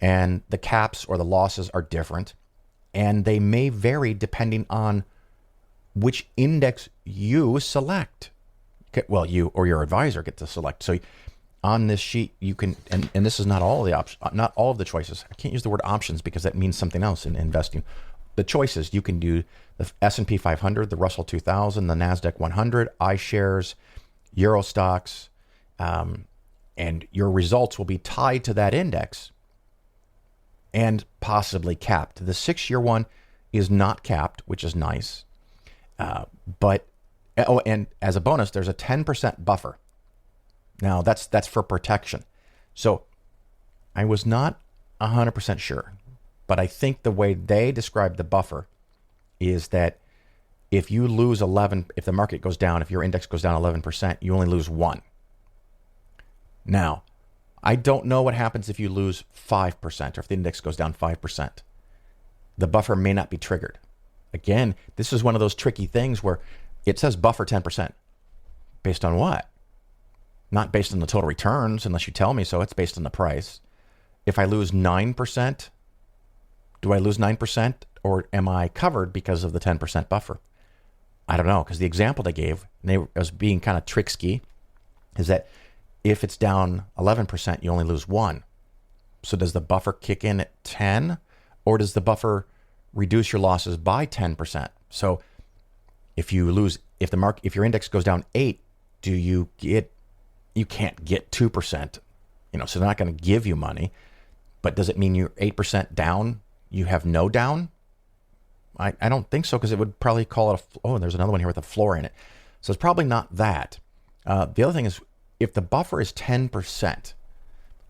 and the caps or the losses are different, and they may vary depending on which index you select. Well, you or your advisor get to select. So on this sheet, you can, and this is not all the options, not all of the choices. I can't use the word options because that means something else in investing. The choices, you can do the S&P 500, the Russell 2000, the NASDAQ 100, iShares, Euro stocks, and your results will be tied to that index and possibly capped. The 6-year one is not capped, which is nice. And as a bonus, there's a 10% buffer. Now that's for protection. So I was not 100% sure, but I think the way they describe the buffer is that if you lose 11, if the market goes down, if your index goes down 11%, you only lose 1. Now, I don't know what happens if you lose 5% or if the index goes down 5%. The buffer may not be triggered. Again, this is one of those tricky things where it says buffer 10%. Based on what? Not based on the total returns, unless you tell me so. It's based on the price. If I lose 9%, do I lose 9% or am I covered because of the 10% buffer? I don't know, because the example they gave, and they was being kind of tricksy, is that if it's down 11%, you only lose 1. So does the buffer kick in at 10, or does the buffer reduce your losses by 10%? So if you lose, if your index goes down 8, you can't get 2%, so they're not going to give you money. But does it mean you're 8% down? You have no down? I don't think so, because it would probably call it and there's another one here with a floor in it. So it's probably not that. The other thing is, if the buffer is 10%,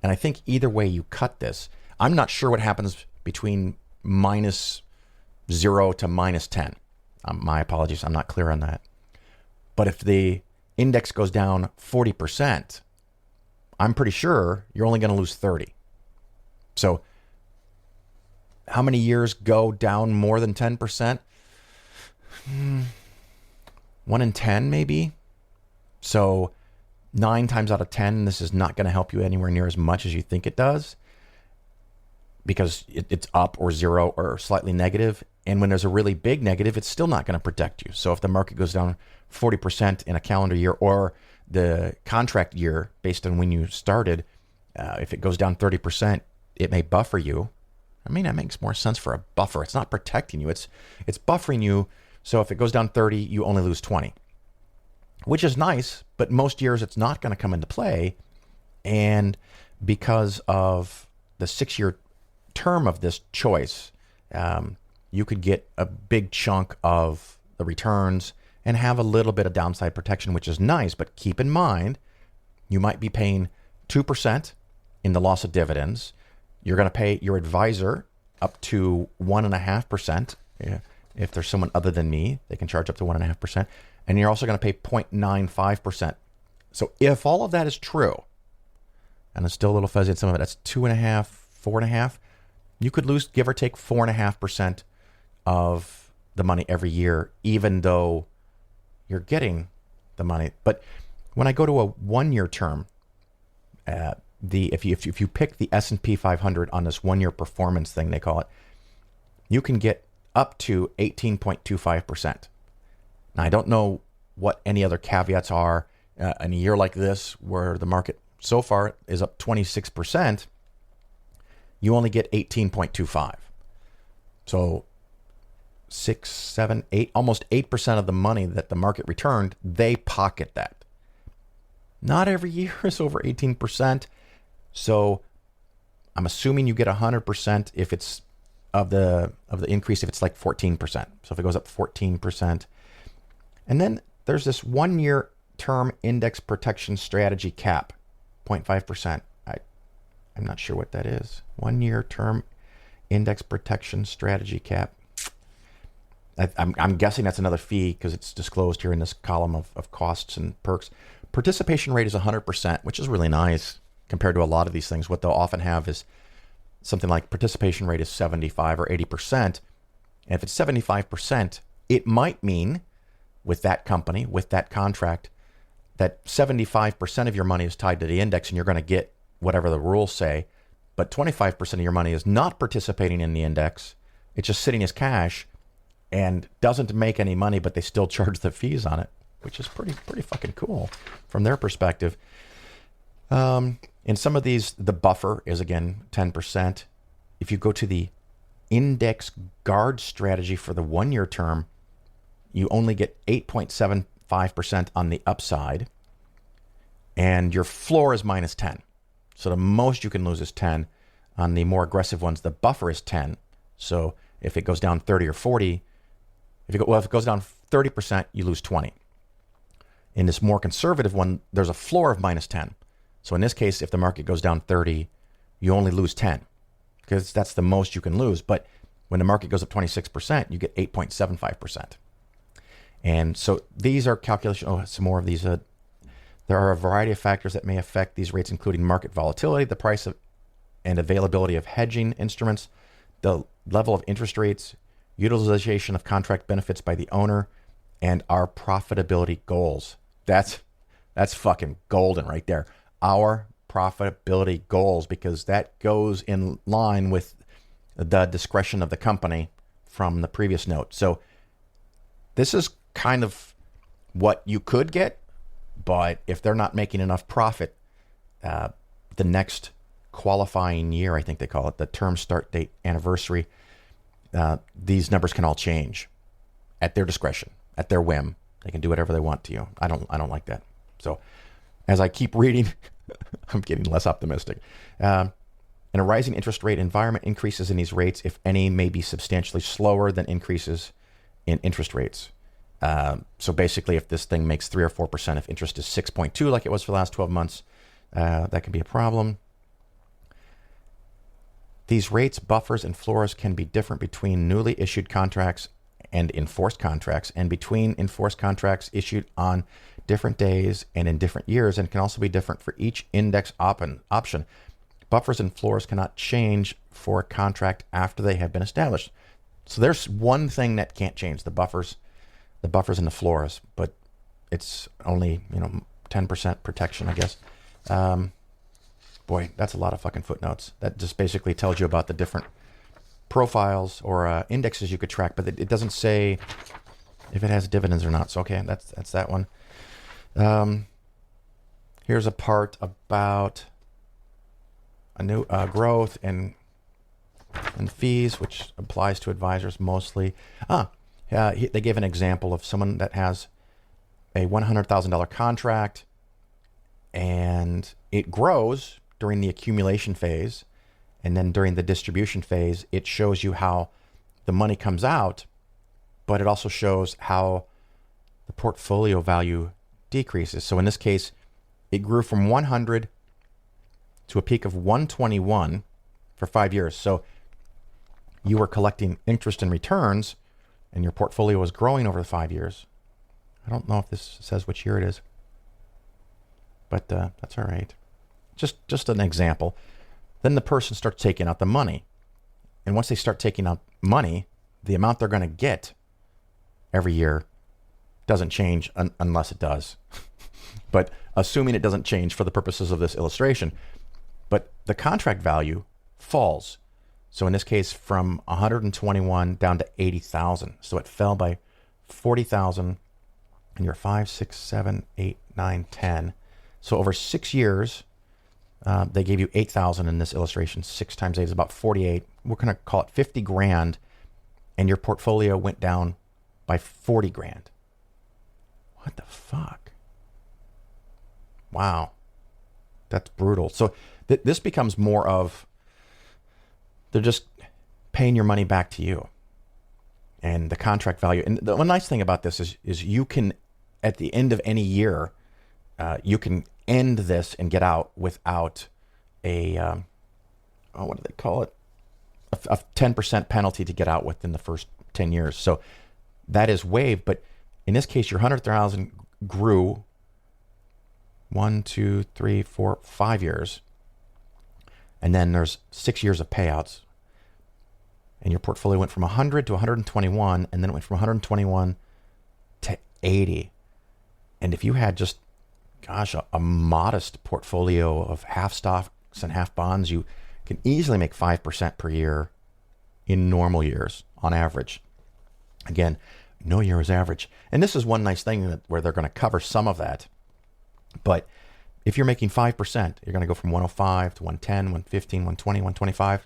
and I think either way you cut this, I'm not sure what happens between -0 to -10. My apologies, I'm not clear on that. But if the index goes down 40%, I'm pretty sure you're only going to lose 30. So how many years go down more than 10%? 1 in 10 maybe. So 9 times out of 10, this is not going to help you anywhere near as much as you think it does, because it's up or 0 or slightly negative. And when there's a really big negative, it's still not going to protect you. So if the market goes down 40% in a calendar year, or the contract year based on when you started, if it goes down 30%, it may buffer you. I mean, that makes more sense for a buffer. It's not protecting you. It's buffering you. So if it goes down 30, you only lose 20, which is nice, but most years it's not going to come into play. And because of the 6-year term of this choice, you could get a big chunk of the returns and have a little bit of downside protection, which is nice. But keep in mind, you might be paying 2% in the loss of dividends. You're going to pay your advisor up to 1.5%. If there's someone other than me, they can charge up to 1.5%. And you're also going to pay 0.95%. So if all of that is true, and it's still a little fuzzy in some of it, that's 2.5%, 4.5%, you could lose, give or take, 4.5% of the money every year, even though you're getting the money. But when I go to a 1-year term, if you pick the S&P 500 on this 1-year performance thing, they call it, you can get up to 18.25%. Now, I don't know what any other caveats are in a year like this, where the market so far is up 26%. You only get 18.25. So 6, 7, 8, almost 8% of the money that the market returned, they pocket that. Not every year is over 18%. So I'm assuming you get 100% if it's of the increase if it's like 14%. So if it goes up 14%. And then there's this 1 year term index protection strategy cap, 0.5%. I'm not sure what that is. 1 year term index protection strategy cap. I'm guessing that's another fee because it's disclosed here in this column of costs and perks. Participation rate is 100%, which is really nice compared to a lot of these things. What they'll often have is something like participation rate is 75 or 80%. And if it's 75%, it might mean with that company, with that contract, that 75% of your money is tied to the index and you're going to get whatever the rules say, but 25% of your money is not participating in the index. It's just sitting as cash and doesn't make any money, but they still charge the fees on it, which is pretty fucking cool from their perspective. In some of these, the buffer is, again, 10%. If you go to the index guard strategy for the 1 year term, you only get 8.75% on the upside, and your floor is minus 10. So the most you can lose is 10. On the more aggressive ones, the buffer is 10. So if it goes down 30 or 40, if it goes down 30%, you lose 20. In this more conservative one, there's a floor of minus 10. So in this case, if the market goes down 30, you only lose 10 because that's the most you can lose. But when the market goes up 26%, you get 8.75%. And so these are calculations. Oh, some more of these. There are a variety of factors that may affect these rates, including market volatility, the price of and availability of hedging instruments, the level of interest rates, utilization of contract benefits by the owner, and our profitability goals. That's fucking golden right there. Our profitability goals, because that goes in line with the discretion of the company from the previous note. So this is kind of what you could get, but if they're not making enough profit, the next qualifying year, I think they call it, the term start date anniversary, these numbers can all change at their discretion, at their whim. They can do whatever they want to you. I don't like that. So as I keep reading, I'm getting less optimistic. In a rising interest rate environment, increases in these rates, if any, may be substantially slower than increases in interest rates. So basically, if this thing makes 3 or 4%, if interest is 6.2 like it was for the last 12 months, that can be a problem. These rates, buffers, and floors can be different between newly issued contracts and enforced contracts, and between enforced contracts issued on different days and in different years, and can also be different for each index option. Buffers and floors cannot change for a contract after they have been established. So there's one thing that can't change, the buffers and the floors, but it's only 10% protection, I guess. Boy, that's a lot of fucking footnotes. That just basically tells you about the different profiles or indexes you could track, but it doesn't say if it has dividends or not. So okay, that's that one. Here's a part about a new growth and fees, which applies to advisors mostly. They gave an example of someone that has a $100,000 contract and it grows during the accumulation phase, and then during the distribution phase, it shows you how the money comes out, but it also shows how the portfolio value decreases. So in this case, it grew from 100 to a peak of 121 for 5 years. So you were collecting interest and returns, and your portfolio was growing over the 5 years. I don't know if this says which year it is, but that's all right. Just an example. Then the person starts taking out the money. And once they start taking out money, the amount they're going to get every year doesn't change unless it does. But assuming it doesn't change for the purposes of this illustration, but the contract value falls. So in this case, from 121 down to 80,000. So it fell by 40,000 in year 5, 6, 7, 8, 9, 10. So over 6 years, they gave you 8,000 in this illustration. 6 times 8 is about 48. We're going to call it 50 grand and your portfolio went down by 40 grand. What the fuck? Wow. That's brutal. So this becomes more of, they're just paying your money back to you. And the contract value. And the one nice thing about this is you can, at the end of any year, you can end this and get out without a, what do they call it? A 10% penalty to get out within the first 10 years. So that is waived. But in this case, your 100,000 grew 1, 2, 3, 4, 5 years. And then there's 6 years of payouts. And your portfolio went from 100 to 121, and then it went from 121 to 80. And if you had just, a modest portfolio of half stocks and half bonds, you can easily make 5% per year in normal years on average. Again, no year is average. And this is one nice thing where they're going to cover some of that. But if you're making 5%, you're going to go from 105 to 110, 115, 120, 125.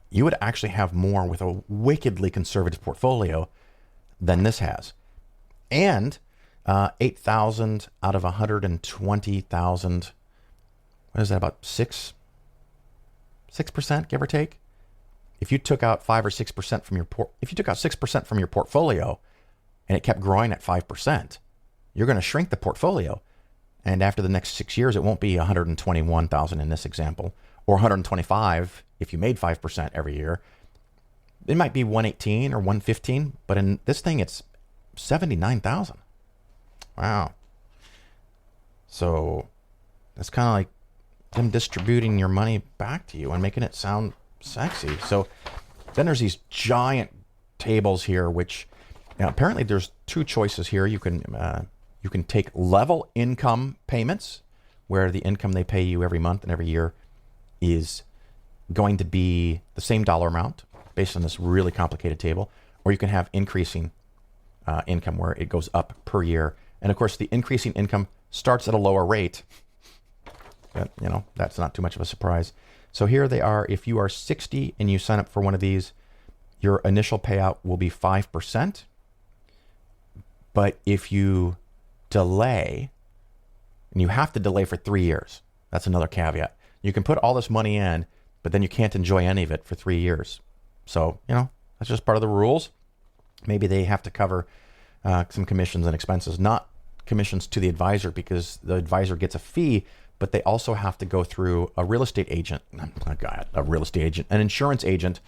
You would actually have more with a wickedly conservative portfolio than this has. And 8,000 out of 120,000, what is that, about 6%, give or take? If you took out 5 or 6% from if you took out 6% from your portfolio and it kept growing at 5%, you're going to shrink the portfolio. And after the next 6 years, it won't be 121,000 in this example, or 125 if you made 5% every year. It might be 118 or 115, but in this thing, it's 79,000. Wow. So that's kind of like them distributing your money back to you and making it sound sexy. So then there's these giant tables here, which apparently there's two choices here. You can take level income payments, where the income they pay you every month and every year is going to be the same dollar amount based on this really complicated table, or you can have increasing income where it goes up per year. And of course, the increasing income starts at a lower rate. But, that's not too much of a surprise. So here they are. If you are 60 and you sign up for one of these, your initial payout will be 5%. But if you delay, and you have to delay for 3 years, that's another caveat. You can put all this money in, but then you can't enjoy any of it for 3 years. So, that's just part of the rules. Maybe they have to cover some commissions and expenses, not commissions to the advisor, because the advisor gets a fee, but they also have to go through a real estate agent, an insurance agent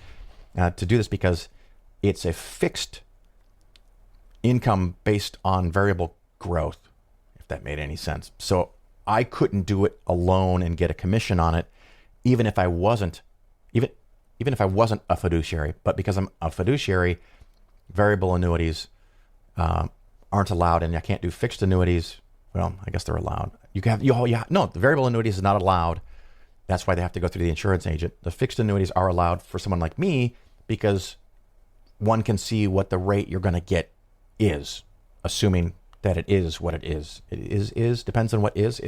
to do this, because it's a fixed income based on variable growth, if that made any sense. So I couldn't do it alone and get a commission on it, even if I wasn't a fiduciary. But because I'm a fiduciary, variable annuities aren't allowed, and I can't do fixed annuities. Well, I guess they're allowed. The variable annuities is not allowed. That's why they have to go through the insurance agent. The fixed annuities are allowed for someone like me, because one can see what the rate you're going to get is, assuming that it is what it is. It is depends on what is.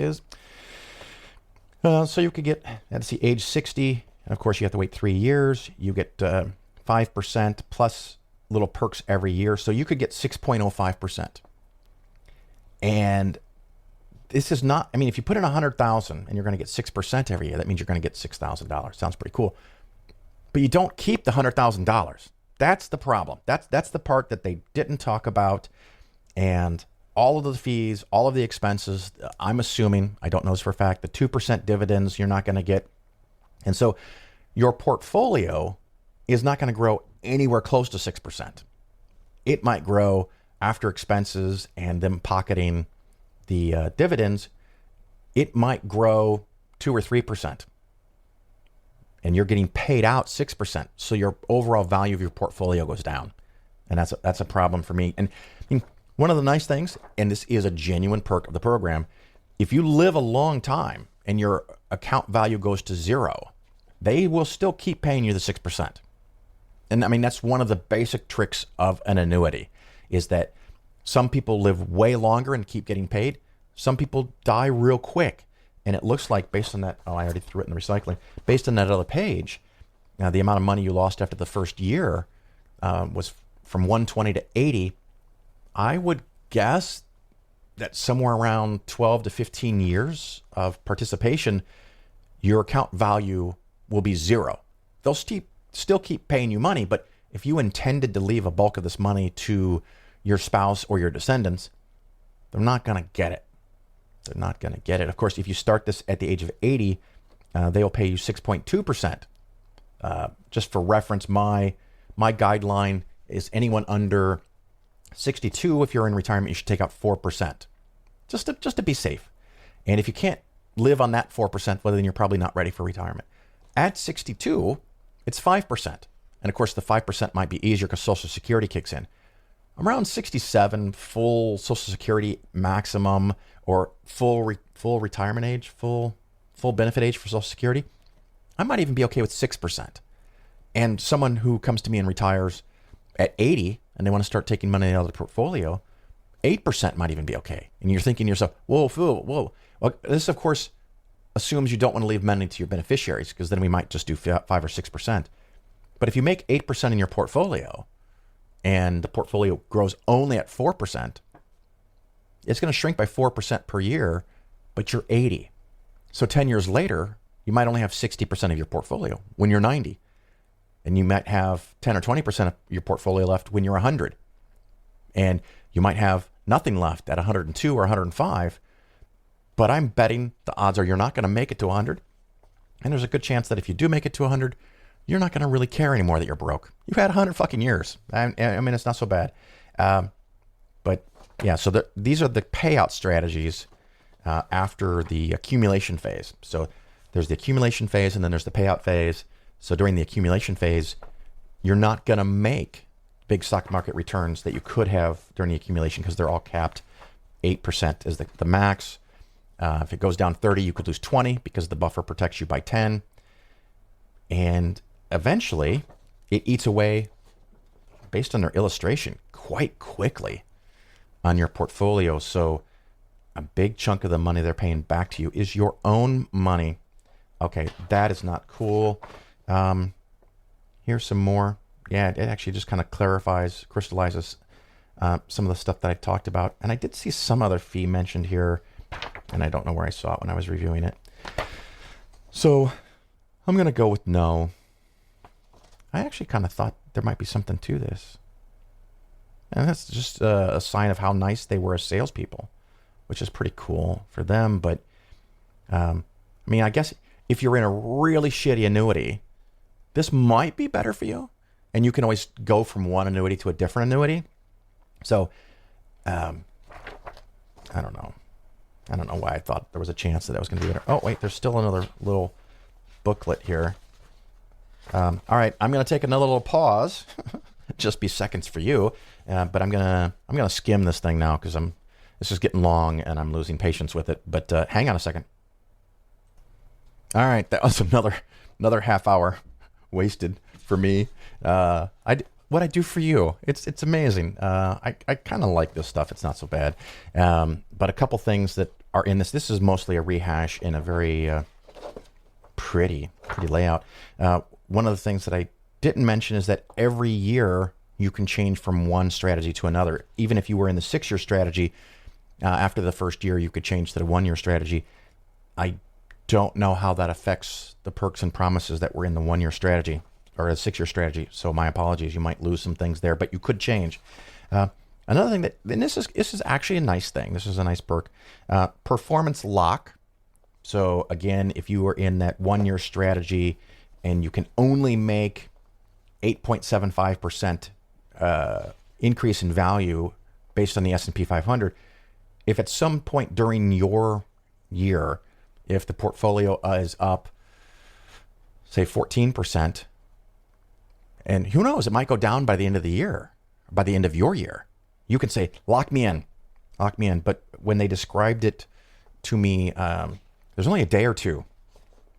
So you could get, let's see, age 60, and of course you have to wait 3 years. You get 5% plus little perks every year. So you could get 6.05%. And this is not, if you put in 100,000 and you're going to get 6% every year, that means you're going to get $6,000. Sounds pretty cool. But you don't keep the $100,000. That's the problem. That's the part that they didn't talk about. And all of the fees, all of the expenses, I'm assuming, I don't know this for a fact, the 2% dividends you're not going to get. And so your portfolio is not going to grow anywhere close to 6%. It might grow after expenses and them pocketing the dividends. It might grow 2 or 3%. And you're getting paid out 6%. So your overall value of your portfolio goes down. And that's a problem for me. And one of the nice things, and this is a genuine perk of the program, if you live a long time and your account value goes to 0, they will still keep paying you the 6%. And that's one of the basic tricks of an annuity, is that some people live way longer and keep getting paid. Some people die real quick. And it looks like, based on that, I already threw it in the recycling, based on that other page, the amount of money you lost after the first year was from 120 to 80, I would guess that somewhere around 12 to 15 years of participation, your account value will be zero. They'll still keep paying you money, but if you intended to leave a bulk of this money to your spouse or your descendants, they're not going to get it. They're not going to get it. Of course, if you start this at the age of 80, they will pay you 6.2%. Just for reference, my guideline is anyone under 62. If you're in retirement, you should take out 4%, just to be safe. And if you can't live on that 4%, well, then you're probably not ready for retirement. At 62, it's 5%. And of course, the 5% might be easier because Social Security kicks in. Around 67, full Social Security maximum, or full retirement age, full benefit age for Social Security, I might even be okay with 6%. And someone who comes to me and retires at 80 and they want to start taking money out of the portfolio, 8% might even be okay. And you're thinking to yourself, whoa. Well, this, of course, assumes you don't want to leave money to your beneficiaries, because then we might just do 5 or 6%. But if you make 8% in your portfolio and the portfolio grows only at 4%, it's going to shrink by 4% per year, but you're 80. So 10 years later, you might only have 60% of your portfolio when you're 90. And you might have 10 or 20% of your portfolio left when you're 100. And you might have nothing left at 102 or 105. But I'm betting the odds are you're not going to make it to 100. And there's a good chance that if you do make it to 100, you're not going to really care anymore that you're broke. You've had 100 fucking years. I mean, it's not so bad. But yeah, so these are the payout strategies after the accumulation phase. So there's the accumulation phase and then there's the payout phase. So during the accumulation phase, you're not going to make big stock market returns that you could have during the accumulation because they're all capped. 8% is the max. If it goes down 30, you could lose 20 because the buffer protects you by 10. And eventually, it eats away, based on their illustration, quite quickly on your portfolio. So a big chunk of the money they're paying back to you is your own money. Okay, that is not cool. Here's some more. Yeah, it actually just kind of crystallizes some of the stuff that I talked about. And I did see some other fee mentioned here, and I don't know where I saw it when I was reviewing it. So I'm going to go with no. I actually kind of thought there might be something to this. And that's just a sign of how nice they were as salespeople, which is pretty cool for them. But, I mean, I guess if you're in a really shitty annuity, this might be better for you. And you can always go from one annuity to a different annuity. So, I don't know. I don't know why I thought there was a chance that was going to be better. Oh, wait, there's still another little booklet here. All right, I'm going to take another little pause. Just be seconds for you, but I'm gonna skim this thing now because this is getting long and I'm losing patience with it. But hang on a second. All right, that was another half hour wasted for me. What I do for you, it's amazing. I kind of like this stuff. It's not so bad. But a couple things that are in this. This is mostly a rehash in a very pretty layout. One of the things that I didn't mention is that every year you can change from one strategy to another. Even if you were in the 6-year strategy, after the first year you could change to the 1-year strategy. I don't know how that affects the perks and promises that were in the 1-year strategy or a 6-year strategy. So my apologies. You might lose some things there, but you could change. Another thing and this is actually a nice thing. This is a nice perk. Performance lock. So again, if you were in that 1-year strategy and you can only make 8.75% increase in value based on the S&P 500, if at some point during your year, if the portfolio is up, say 14%, and who knows, it might go down by the end of the year, by the end of your year, you can say, lock me in. But when they described it to me, there's only a day or two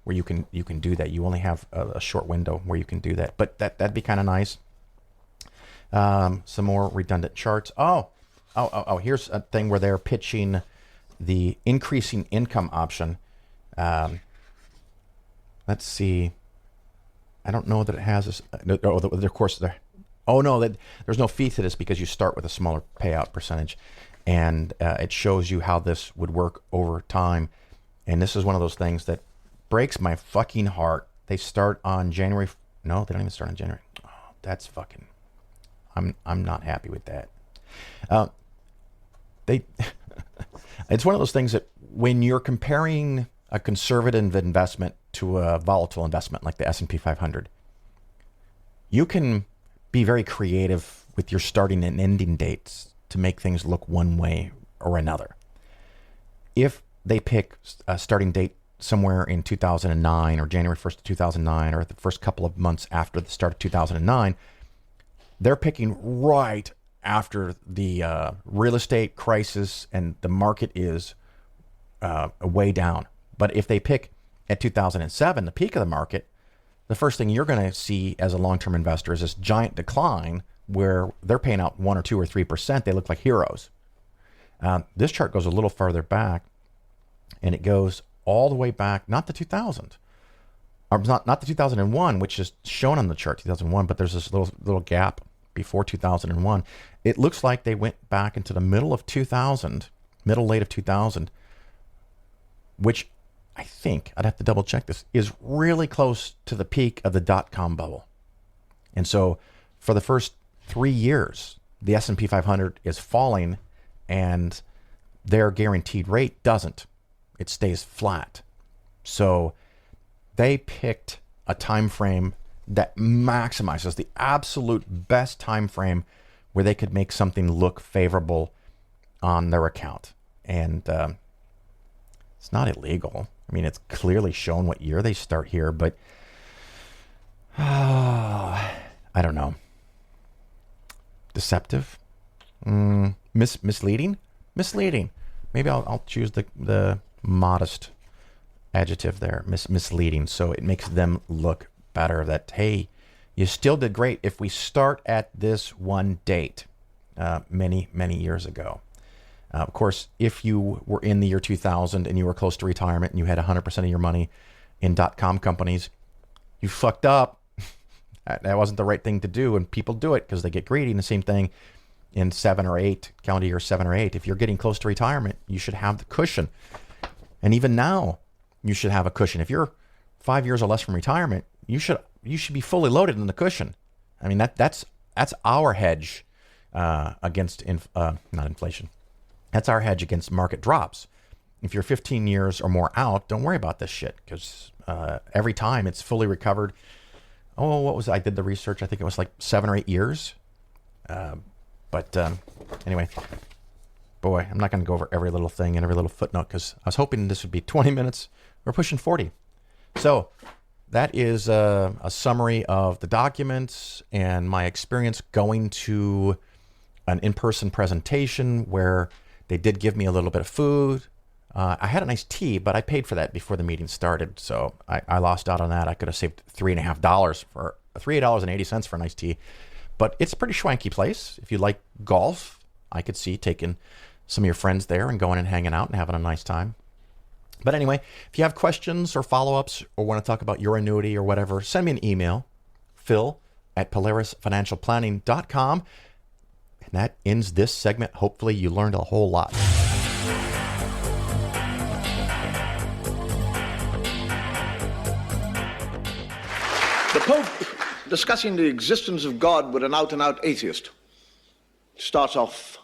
where you can do that. You only have a short window where you can do that, but that'd be kind of nice. Some more redundant charts. Oh, here's a thing where they're pitching the increasing income option. Let's see. I don't know that it has this. Of course, Oh, no, there's no fee to this because you start with a smaller payout percentage. And it shows you how this would work over time. And this is one of those things that breaks my fucking heart. They start on January. No, they don't even start on January. Oh, that's fucking. I'm not happy with that. It's one of those things that when you're comparing a conservative investment to a volatile investment like the S&P 500, you can be very creative with your starting and ending dates to make things look one way or another. If they pick a starting date somewhere in 2009 or January 1st of 2009 or the first couple of months after the start of 2009, they're picking right after the real estate crisis and the market is way down. But if they pick at 2007, the peak of the market, the first thing you're going to see as a long-term investor is this giant decline where they're paying out 1 or 2 or 3%. They look like heroes. This chart goes a little farther back, and it goes all the way back, not to 2000, or not to 2001, which is shown on the chart, 2001, but there's this little gap before 2001. It looks like they went back into the middle of 2000, late of 2000, which I think, I'd have to double check this, is really close to the peak of the dot-com bubble. And so for the first 3 years, the S&P 500 is falling and their guaranteed rate doesn't. It stays flat. So they picked a time frame that maximizes the absolute best time frame where they could make something look favorable on their account. And it's not illegal. I mean, it's clearly shown what year they start here, but I don't know. Deceptive? Misleading? Misleading. Maybe I'll choose the modest adjective there, misleading, so it makes them look better that, hey, you still did great if we start at this one date many years ago. Of course, if you were in the year 2000 and you were close to retirement and you had 100% of your money in dot-com companies, you fucked up. That wasn't the right thing to do, and people do it because they get greedy. And the same thing in 7 or 8, calendar year 7 or 8. If you're getting close to retirement, you should have the cushion. And even now, you should have a cushion. If you're 5 years or less from retirement, you should be fully loaded in the cushion. I mean, that's our hedge against not inflation. That's our hedge against market drops. If you're 15 years or more out, don't worry about this shit because every time it's fully recovered. Oh, what was it? I did the research. I think it was like 7 or 8 years. But anyway, boy, I'm not going to go over every little thing and every little footnote because I was hoping this would be 20 minutes. We're pushing 40. So that is a summary of the documents and my experience going to an in-person presentation where they did give me a little bit of food. I had a nice tea, but I paid for that before the meeting started, so I lost out on that. I could have saved $3.80 for $3.80 for a nice tea. But it's a pretty schwanky place. If you like golf, I could see taking some of your friends there and going and hanging out and having a nice time. But anyway, if you have questions or follow-ups or want to talk about your annuity or whatever, send me an email, phil@polarisfinancialplanning.com. And that ends this segment. Hopefully you learned a whole lot.
The Pope, discussing the existence of God with an out-and-out atheist, starts off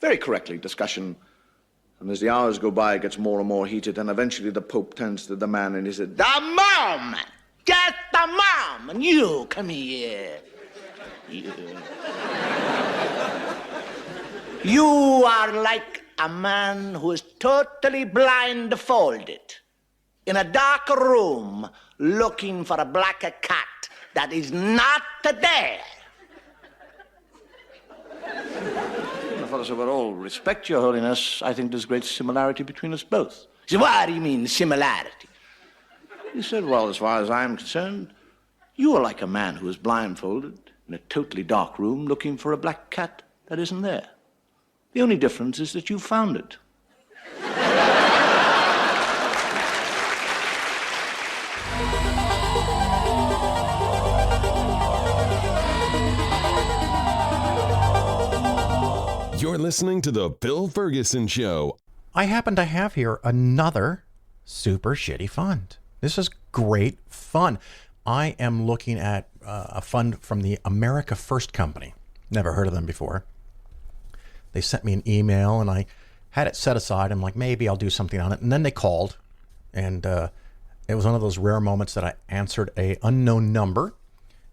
very correctly, discussion, and as the hours go by, it gets more and more heated, and eventually the Pope turns to the man and he said, "The mom! Get the mom! And you, come here. You are like a man who is totally blindfolded in a dark room looking for a black cat that is not there." The fellow said, "With all respect, Your Holiness, I think there's great similarity between us both." He said, "What do you mean, similarity?" He said, "Well, as far as I'm concerned, you are like a man who is blindfolded in a totally dark room looking for a black cat that isn't there. The only difference is that you found it."
You're listening to The Phil Ferguson Show.
I happen to have here another super shitty fund. This is great fun. I am looking at a fund from the AmericaFirst company. Never heard of them before. They sent me an email and I had it set aside. I'm like, maybe I'll do something on it. And then they called, and it was one of those rare moments that I answered a unknown number,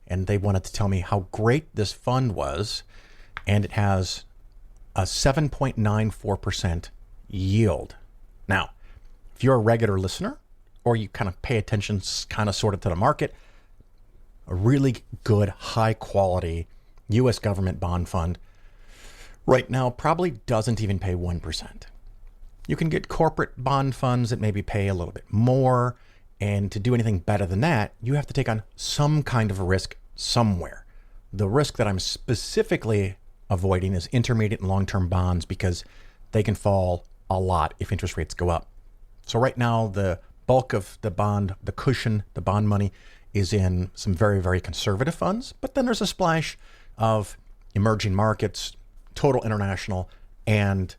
and they wanted to tell me how great this fund was, and it has a 7.94% yield. Now, if you're a regular listener, or you kind of pay attention kind of sort of to the market, a really good, high quality U.S. government bond fund right now probably doesn't even pay 1%. You can get corporate bond funds that maybe pay a little bit more, and to do anything better than that, you have to take on some kind of risk somewhere. The risk that I'm specifically avoiding is intermediate and long-term bonds, because they can fall a lot if interest rates go up. So right now, the bulk of the bond, the cushion, the bond money is in some very, very conservative funds, but then there's a splash of emerging markets, total international, and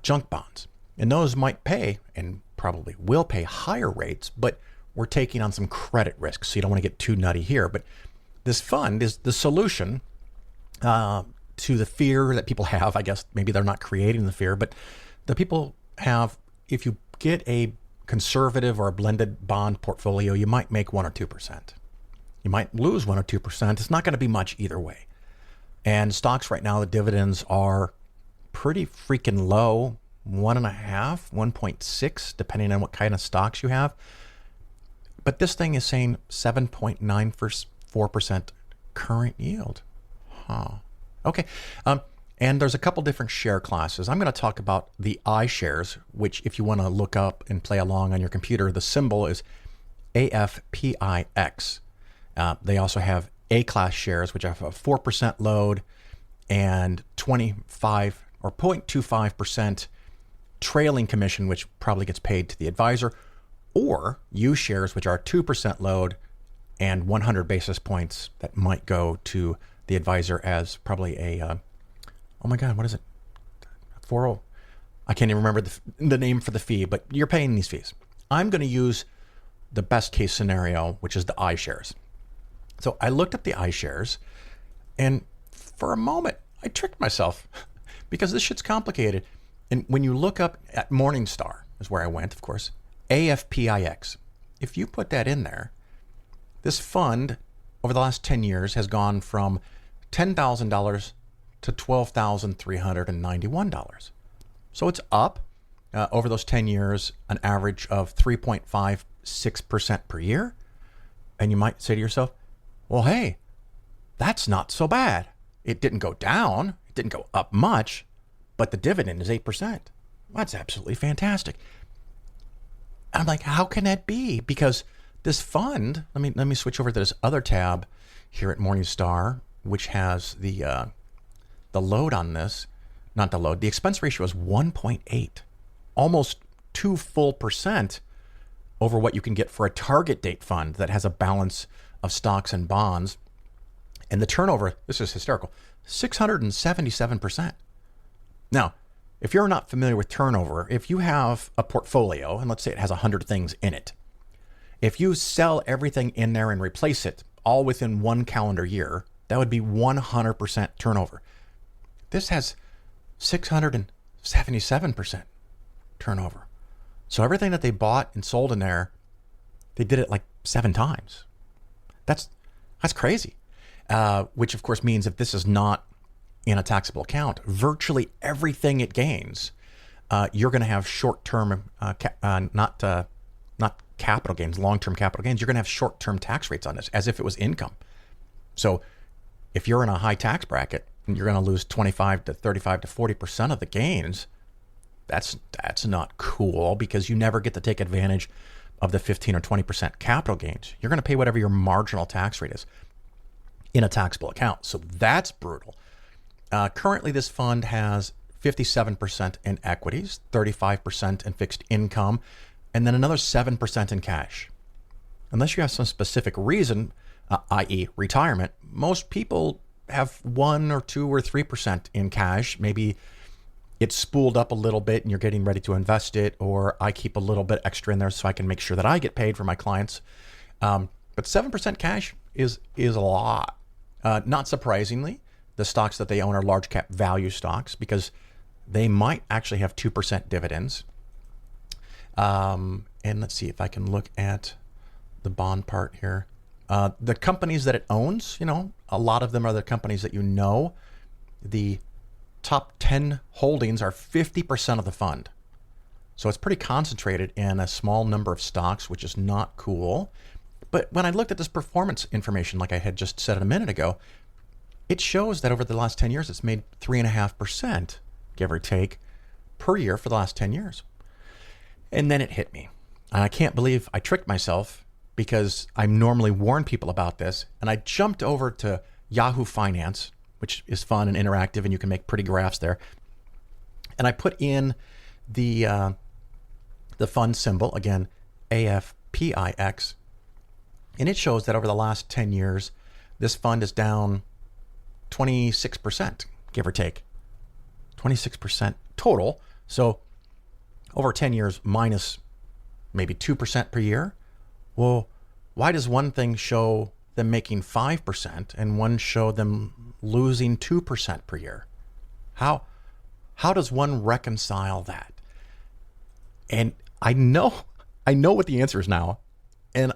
junk bonds. And those might pay, and probably will pay, higher rates, but we're taking on some credit risk, so you don't want to get too nutty here. But this fund is the solution to the fear that people have. I guess maybe they're not creating the fear, but the people have, if you get a conservative or a blended bond portfolio, you might make 1 or 2%. You might lose 1 or 2%. It's not going to be much either way. And stocks right now, the dividends are pretty freaking low, 1.5, 1.6, depending on what kind of stocks you have. But this thing is saying 7.94% current yield. Okay. And there's a couple different share classes. I'm going to talk about the iShares, which if you want to look up and play along on your computer, the symbol is AFPIX. They also have A-class shares, which have a 4% load and 25 or 0.25% trailing commission, which probably gets paid to the advisor, or U shares, which are 2% load and 100 basis points that might go to the advisor as probably a, oh my God, what is it? 40. I can't even remember the name for the fee, but you're paying these fees. I'm going to use the best case scenario, which is the iShares. So I looked at the iShares, and for a moment, I tricked myself because this shit's complicated. And when you look up at Morningstar, is where I went, of course, AFPIX. If you put that in there, this fund over the last 10 years has gone from $10,000 to $12,391. So it's up over those 10 years, an average of 3.56% per year. And you might say to yourself, well, hey, that's not so bad. It didn't go down. It didn't go up much, but the dividend is 8%. That's absolutely fantastic. I'm like, how can that be? Because this fund, let me switch over to this other tab here at Morningstar, which has the load on this, not the load, the expense ratio is 1.8, almost 2 full percent over what you can get for a target date fund that has a balance of stocks and bonds. And the turnover, this is hysterical, 677%. Now, if you're not familiar with turnover, if you have a portfolio, and let's say it has 100 things in it, if you sell everything in there and replace it all within 1 calendar year, that would be 100% turnover. This has 677% turnover. So everything that they bought and sold in there, they did it like 7 times. That's crazy. Which of course means if this is not in a taxable account, virtually everything it gains, you're going to have short-term, not capital gains, long-term capital gains. You're going to have short-term tax rates on this as if it was income. So if you're in a high tax bracket and you're going to lose 25 to 35 to 40% of the gains, that's not cool, because you never get to take advantage of the 15 or 20% capital gains. You're going to pay whatever your marginal tax rate is in a taxable account. So that's brutal. Currently, this fund has 57% in equities, 35% in fixed income, and then another 7% in cash. Unless you have some specific reason, i.e. retirement, most people have 1 or 2 or 3% in cash. Maybe it's spooled up a little bit and you're getting ready to invest it, or I keep a little bit extra in there so I can make sure that I get paid for my clients. But 7% cash is a lot. Not surprisingly, the stocks that they own are large cap value stocks because they might actually have 2% dividends. And let's see if I can look at the bond part here. The companies that it owns, a lot of them are the companies that the top 10 holdings are 50% of the fund. So it's pretty concentrated in a small number of stocks, which is not cool. But when I looked at this performance information, like I had just said a minute ago, it shows that over the last 10 years, it's made 3.5%, give or take, per year for the last 10 years. And then it hit me. And I can't believe I tricked myself because I normally warn people about this. And I jumped over to Yahoo Finance, which is fun and interactive, and you can make pretty graphs there. And I put in the fund symbol, again, AFPIX, and it shows that over the last 10 years, this fund is down 26%, give or take. 26% total. So over 10 years, minus maybe 2% per year. Well, why does one thing show them making 5% and one show them losing 2% per year? How does one reconcile that? And I know what the answer is now. And,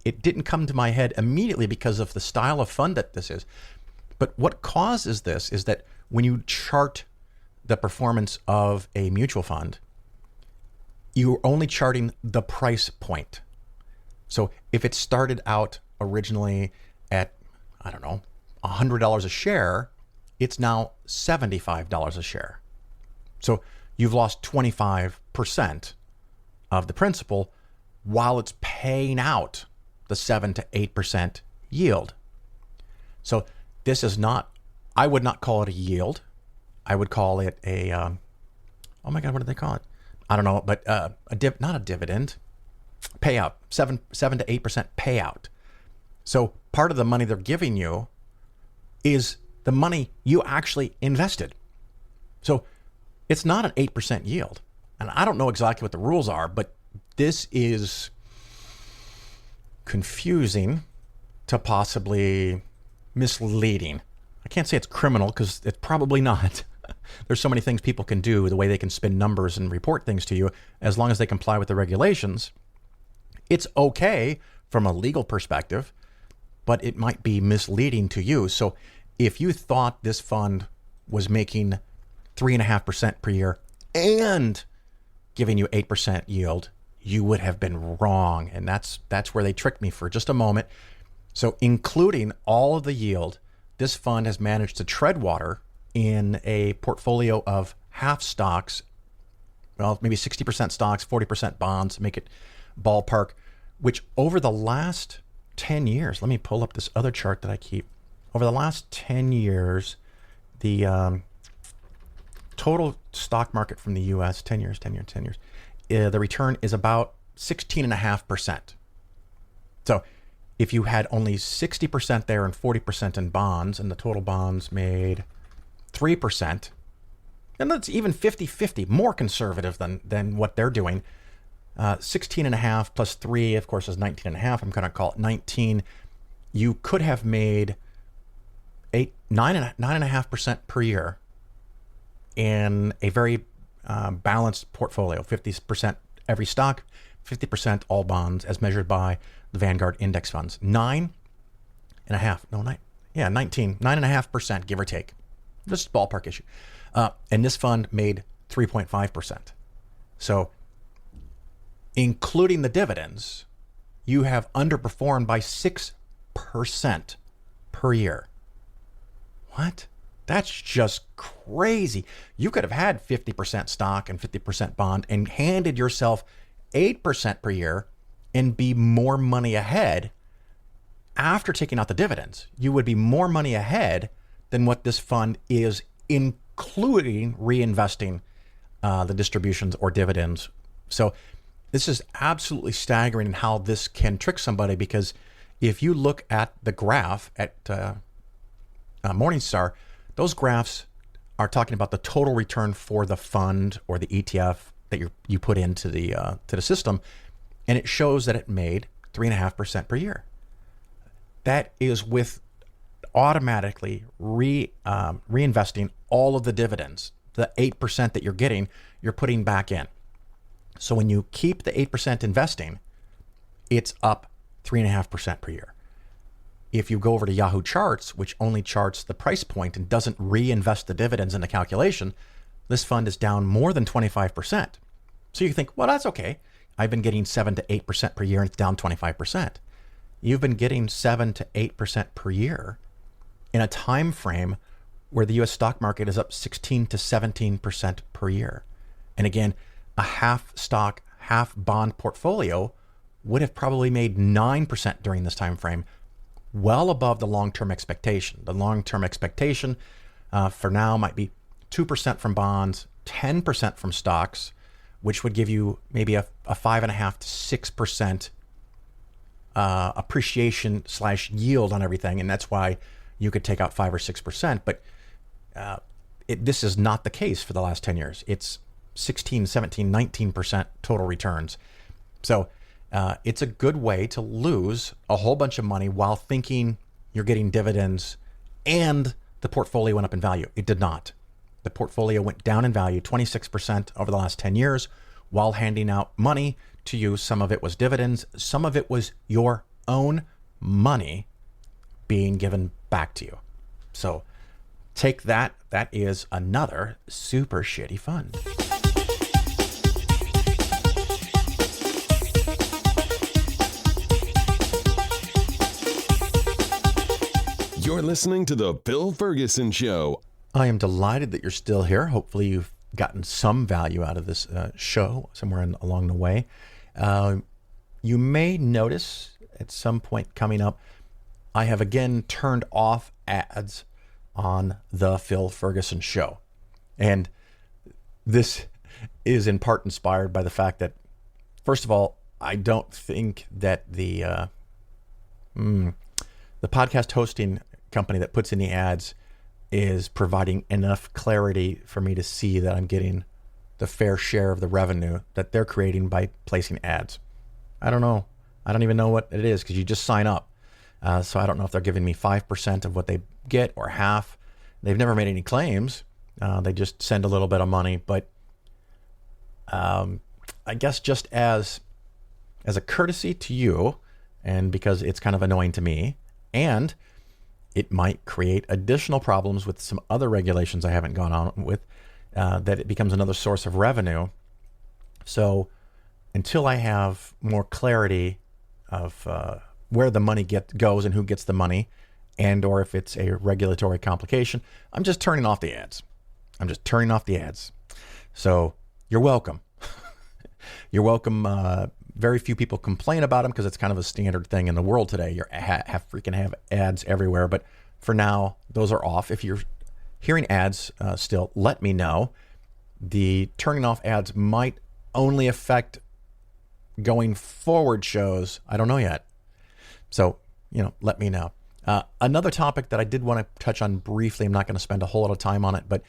it didn't come to my head immediately because of the style of fund that this is. But what causes this is that when you chart the performance of a mutual fund, you're only charting the price point. So if it started out originally at, $100 a share, it's now $75 a share. So you've lost 25% of the principal while it's paying out the 7 to 8% yield. So this is I would not call it a yield. I would call it what do they call it? I don't know, but not a dividend, payout, 7 to 8% payout. So part of the money they're giving you is the money you actually invested. So it's not an 8% yield. And I don't know exactly what the rules are, but this is confusing to possibly misleading. I can't say it's criminal because it's probably not. There's so many things people can do, the way they can spin numbers and report things to you, as long as they comply with the regulations. It's okay from a legal perspective, but it might be misleading to you. So if you thought this fund was making 3.5% per year and giving you 8% yield, you would have been wrong. And that's where they tricked me for just a moment. So including all of the yield, this fund has managed to tread water in a portfolio of half stocks, well, maybe 60% stocks, 40% bonds, make it ballpark, which over the last 10 years, let me pull up this other chart that I keep. Over the last 10 years, the total stock market from the U.S., 10 years, the return is about 16.5%. So if you had only 60% there and 40% in bonds, and the total bonds made 3%, and that's even 50-50, more conservative than what they're doing. 16.5 plus 3, of course, is 19.5. I'm going to call it 19. You could have made 9.5% per year in a very balanced portfolio, 50% every stock, 50% all bonds, as measured by the Vanguard index funds. 9.5%, give or take. This is ballpark issue. And this fund made 3.5%. So including the dividends, you have underperformed by 6% per year. What? That's just crazy. You could have had 50% stock and 50% bond and handed yourself 8% per year and be more money ahead after taking out the dividends. You would be more money ahead than what this fund is, including reinvesting the distributions or dividends. So this is absolutely staggering in how this can trick somebody, because if you look at the graph at Morningstar, those graphs are talking about the total return for the fund or the ETF that you put into the system, and it shows that it made 3.5% per year. That is with automatically reinvesting all of the dividends. The 8% that you're getting, you're putting back in. So when you keep the 8% investing, it's up 3.5% per year. If you go over to Yahoo Charts, which only charts the price point and doesn't reinvest the dividends in the calculation, this fund is down more than 25%. So you think, well, that's okay. I've been getting 7 to 8% per year and it's down 25%. You've been getting 7 to 8% per year in a time frame where the US stock market is up 16 to 17% per year. And again, a half stock, half bond portfolio would have probably made 9% during this time frame, well above the long-term expectation. The long-term expectation for now might be 2% from bonds, 10% from stocks, which would give you maybe a 5.5 to 6% appreciation / yield on everything. And that's why you could take out 5 or 6%. But this is not the case for the last 10 years. It's 16, 17, 19% total returns. So it's a good way to lose a whole bunch of money while thinking you're getting dividends and the portfolio went up in value. It did not. The portfolio went down in value 26% over the last 10 years while handing out money to you. Some of it was dividends. Some of it was your own money being given back to you. So take that. That is another super shitty fund.
You're listening to The Phil Ferguson Show.
I am delighted that you're still here. Hopefully you've gotten some value out of this show somewhere along the way. You may notice at some point coming up, I have again turned off ads on The Phil Ferguson Show. And this is in part inspired by the fact that, first of all, I don't think that the podcast hosting company that puts in the ads is providing enough clarity for me to see that I'm getting the fair share of the revenue that they're creating by placing ads. I don't know. I don't even know what it is because you just sign up. So I don't know if they're giving me 5% of what they get or half. They've never made any claims. They just send a little bit of money. But I guess just as a courtesy to you, and because it's kind of annoying to me, and it might create additional problems with some other regulations I haven't gone on with, that it becomes another source of revenue. So until I have more clarity of where the money goes and who gets the money, and or if it's a regulatory complication, I'm just turning off the ads. So you're welcome. You're welcome. Very few people complain about them because it's kind of a standard thing in the world today. You have ads everywhere. But for now, those are off. If you're hearing ads still, let me know. The turning off ads might only affect going forward shows. I don't know yet. So, let me know. Another topic that I did want to touch on briefly, I'm not going to spend a whole lot of time on it, but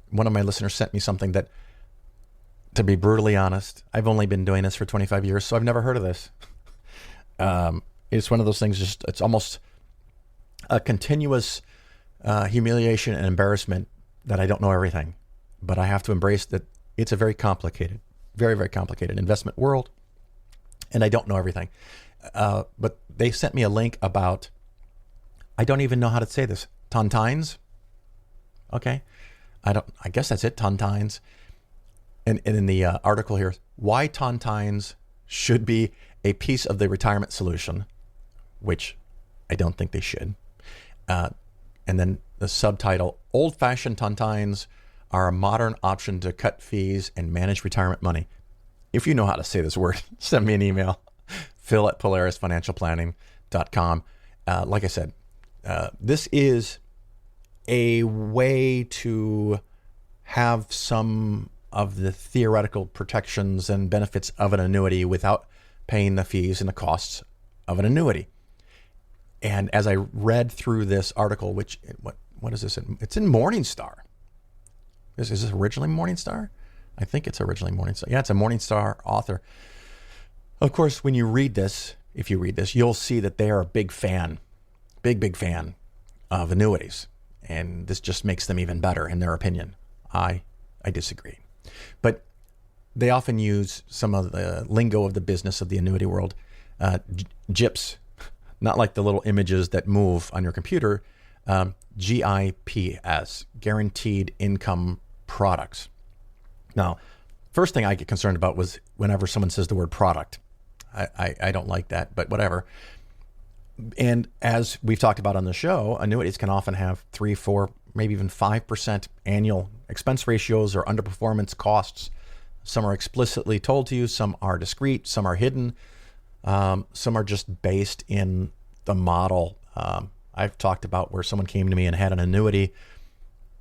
one of my listeners sent me something that, to be brutally honest, I've only been doing this for 25 years, so I've never heard of this. It's one of those things, it's almost a continuous humiliation and embarrassment that I don't know everything. But I have to embrace that it's a very complicated, very, very complicated investment world, and I don't know everything. But they sent me a link about, I don't even know how to say this, tontines. Okay. I guess that's it, tontines. And in the article here, why tontines should be a piece of the retirement solution, which I don't think they should. And then the subtitle, old-fashioned tontines are a modern option to cut fees and manage retirement money. If you know how to say this word, send me an email, phil@polarisfinancialplanning.com. Like I said, this is a way to have some of the theoretical protections and benefits of an annuity without paying the fees and the costs of an annuity. And as I read through this article, which what is this? It's in Morningstar. Is this originally Morningstar? I think it's originally Morningstar. Yeah, it's a Morningstar author. Of course, when you read this, if you read this, you'll see that they are a big fan of annuities. And this just makes them even better in their opinion. I disagree. But they often use some of the lingo of the business of the annuity world, GIPs, not like the little images that move on your computer, GIPS, Guaranteed Income Products. Now, first thing I get concerned about was whenever someone says the word product. I don't like that, but whatever. And as we've talked about on the show, annuities can often have 3, 4, maybe even 5% annual expense ratios or underperformance costs. Some are explicitly told to you, some are discreet, some are hidden, some are just based in the model. I've talked about where someone came to me and had an annuity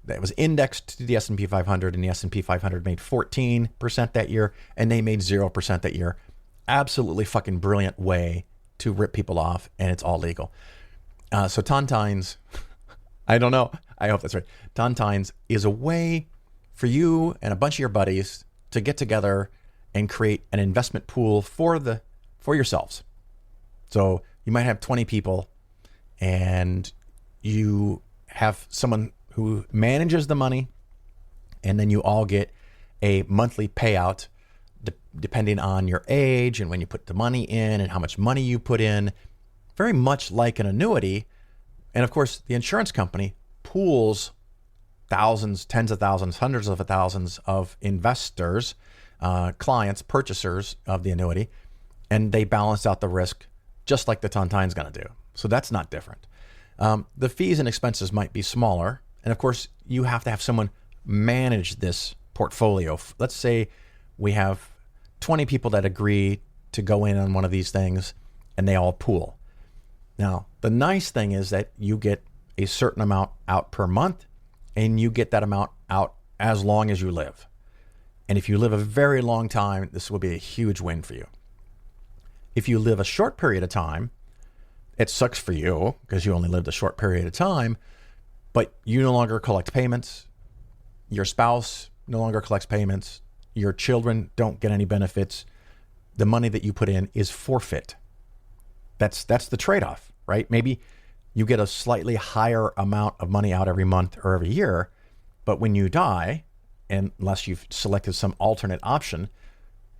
that was indexed to the S&P 500, and the S&P 500 made 14% that year, and they made 0% that year. Absolutely fucking brilliant way to rip people off, and it's all legal. So Tontines, I don't know. I hope that's right. Tontines is a way for you and a bunch of your buddies to get together and create an investment pool for yourselves. So you might have 20 people, and you have someone who manages the money, and then you all get a monthly payout depending on your age and when you put the money in and how much money you put in, very much like an annuity. And of course, the insurance company pools thousands, tens of thousands, hundreds of thousands of investors, clients, purchasers of the annuity, and they balance out the risk just like the Tontine's going to do. So that's not different. The fees and expenses might be smaller. And of course, you have to have someone manage this portfolio. Let's say we have 20 people that agree to go in on one of these things, and they all pool. Now, the nice thing is that you get a certain amount out per month, and you get that amount out as long as you live. And if you live a very long time, this will be a huge win for you. If you live a short period of time, it sucks for you because you only lived a short period of time, but you no longer collect payments. Your spouse no longer collects payments. Your children don't get any benefits. The money that you put in is forfeit. That's the trade-off, right? Maybe you get a slightly higher amount of money out every month or every year, but when you die, unless you've selected some alternate option,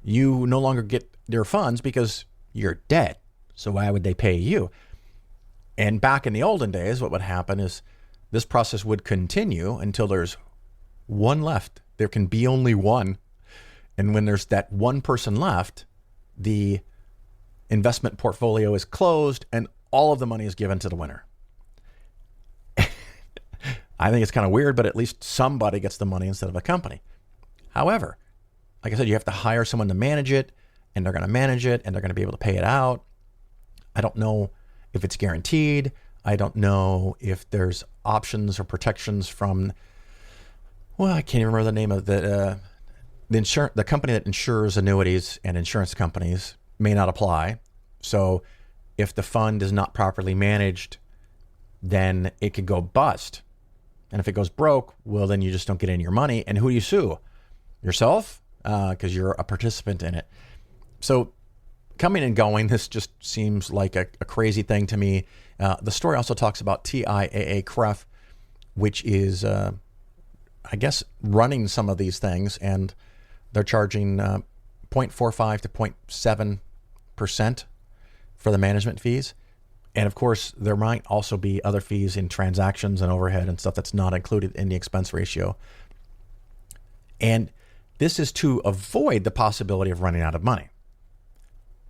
you no longer get their funds because you're dead. So why would they pay you? And back in the olden days, what would happen is this process would continue until there's one left. There can be only one. And when there's that one person left, the investment portfolio is closed and all of the money is given to the winner. I think it's kind of weird, but at least somebody gets the money instead of a company. However, like I said, you have to hire someone to manage it, and they're going to manage it, and they're going to be able to pay it out. I don't know if it's guaranteed. I don't know if there's options or protections from, well, I can't even remember the name of the company that insures annuities, and insurance companies may not apply. So if the fund is not properly managed, then it could go bust. And if it goes broke, well, then you just don't get any of your money. And who do you sue? Yourself? Because you're a participant in it. So coming and going, this just seems like a crazy thing to me. The story also talks about TIAA-CREF, which is, I guess, running some of these things, and they're charging 0.45 to 0.7% for the management fees. And of course, there might also be other fees in transactions and overhead and stuff that's not included in the expense ratio. And this is to avoid the possibility of running out of money.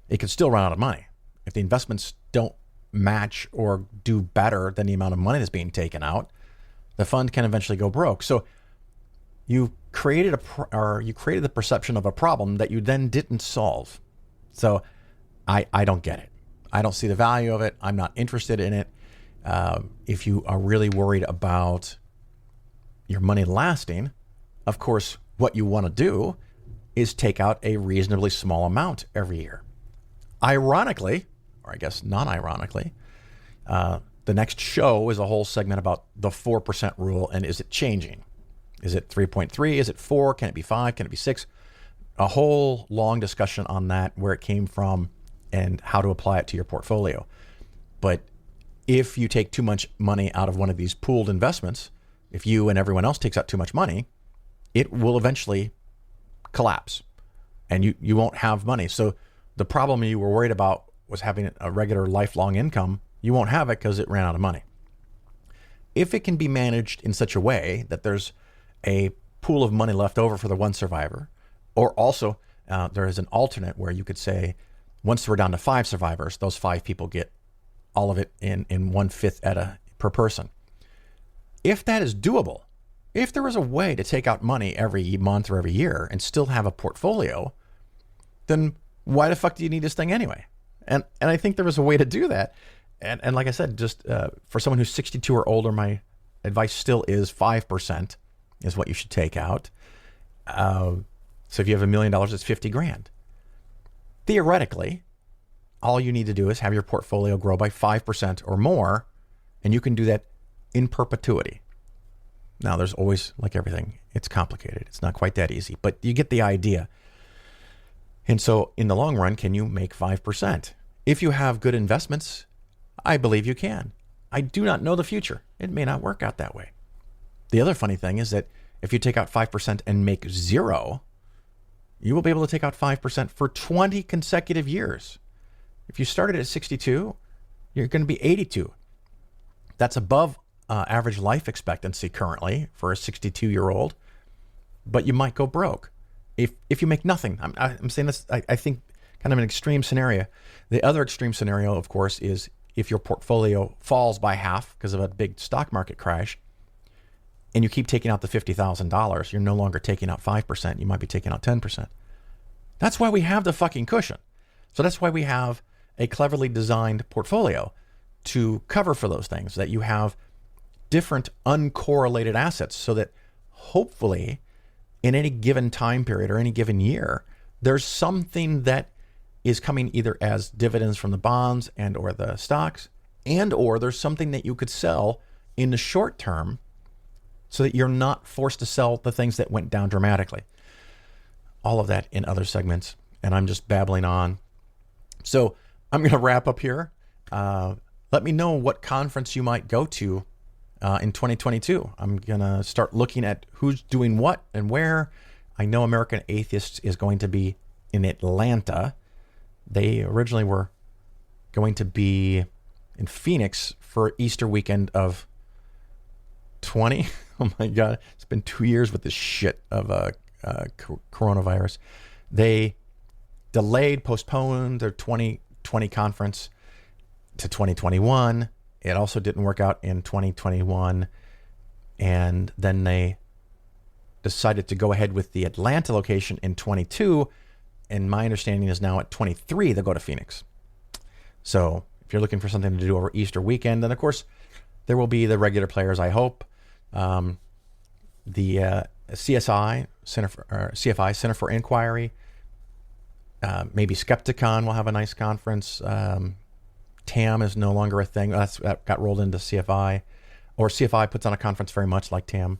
It could still run out of money. If the investments don't match or do better than the amount of money that's being taken out, the fund can eventually go broke. So you created the perception of a problem that you then didn't solve. So I don't get it. I don't see the value of it. I'm not interested in it. If you are really worried about your money lasting, of course, what you want to do is take out a reasonably small amount every year. Ironically, or I guess non-ironically, The next show is a whole segment about the 4% rule and is it changing? Is it 3.3? Is it 4? Can it be 5? Can it be 6? A whole long discussion on that, where it came from and how to apply it to your portfolio. But if you take too much money out of one of these pooled investments, if you and everyone else takes out too much money, it will eventually collapse and you won't have money. So the problem you were worried about was having a regular lifelong income. You won't have it because it ran out of money. If it can be managed in such a way that there's a pool of money left over for the one survivor, or also there is an alternate where you could say, once we're down to 5 survivors, those 5 people get all of it in 1/5 per person. If that is doable, if there was a way to take out money every month or every year and still have a portfolio, then why the fuck do you need this thing anyway? And I think there was a way to do that. And like I said, just for someone who's 62 or older, my advice still is 5% is what you should take out. So if you have $1 million, it's 50 grand. Theoretically, all you need to do is have your portfolio grow by 5% or more, and you can do that in perpetuity. Now, there's always, like everything, it's complicated. It's not quite that easy, but you get the idea. And so in the long run, can you make 5%? If you have good investments, I believe you can. I do not know the future. It may not work out that way. The other funny thing is that if you take out 5% and make 0, you will be able to take out 5% for 20 consecutive years. If you started at 62, you're going to be 82. That's above average life expectancy currently for a 62-year-old, but you might go broke if you make nothing. I'm saying this, I think, kind of an extreme scenario. The other extreme scenario, of course, is if your portfolio falls by half because of a big stock market crash, and you keep taking out the $50,000, you're no longer taking out 5%. You might be taking out 10%. That's why we have the fucking cushion. So that's why we have a cleverly designed portfolio to cover for those things, that you have different uncorrelated assets so that hopefully in any given time period or any given year, there's something that is coming either as dividends from the bonds and or the stocks, and or there's something that you could sell in the short term so that you're not forced to sell the things that went down dramatically. All of that in other segments, and I'm just babbling on. So I'm going to wrap up here. Let me know what conference you might go to in 2022. I'm going to start looking at who's doing what and where. I know American Atheists is going to be in Atlanta. They originally were going to be in Phoenix for Easter weekend of 20. Oh my God. It's been 2 years with this shit of coronavirus. They postponed their 2020 conference to 2021. It also didn't work out in 2021. And then they decided to go ahead with the Atlanta location in 22. And my understanding is now at 23, they'll go to Phoenix. So if you're looking for something to do over Easter weekend, then of course there will be the regular players, I hope. The CFI, Center for Inquiry, maybe Skepticon will have a nice conference. TAM is no longer a thing. That got rolled into CFI. Or CFI puts on a conference very much like TAM.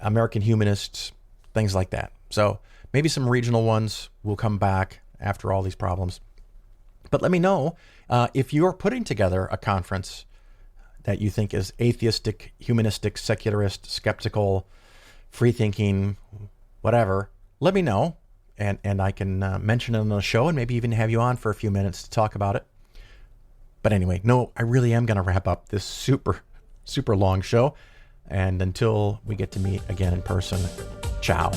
American Humanists, things like that. So maybe some regional ones will come back after all these problems. But let me know if you're putting together a conference that you think is atheistic, humanistic, secularist, skeptical, free-thinking, whatever. Let me know, and I can mention it on the show and maybe even have you on for a few minutes to talk about it. But anyway, no, I really am going to wrap up this super, super long show. And until we get to meet again in person, ciao.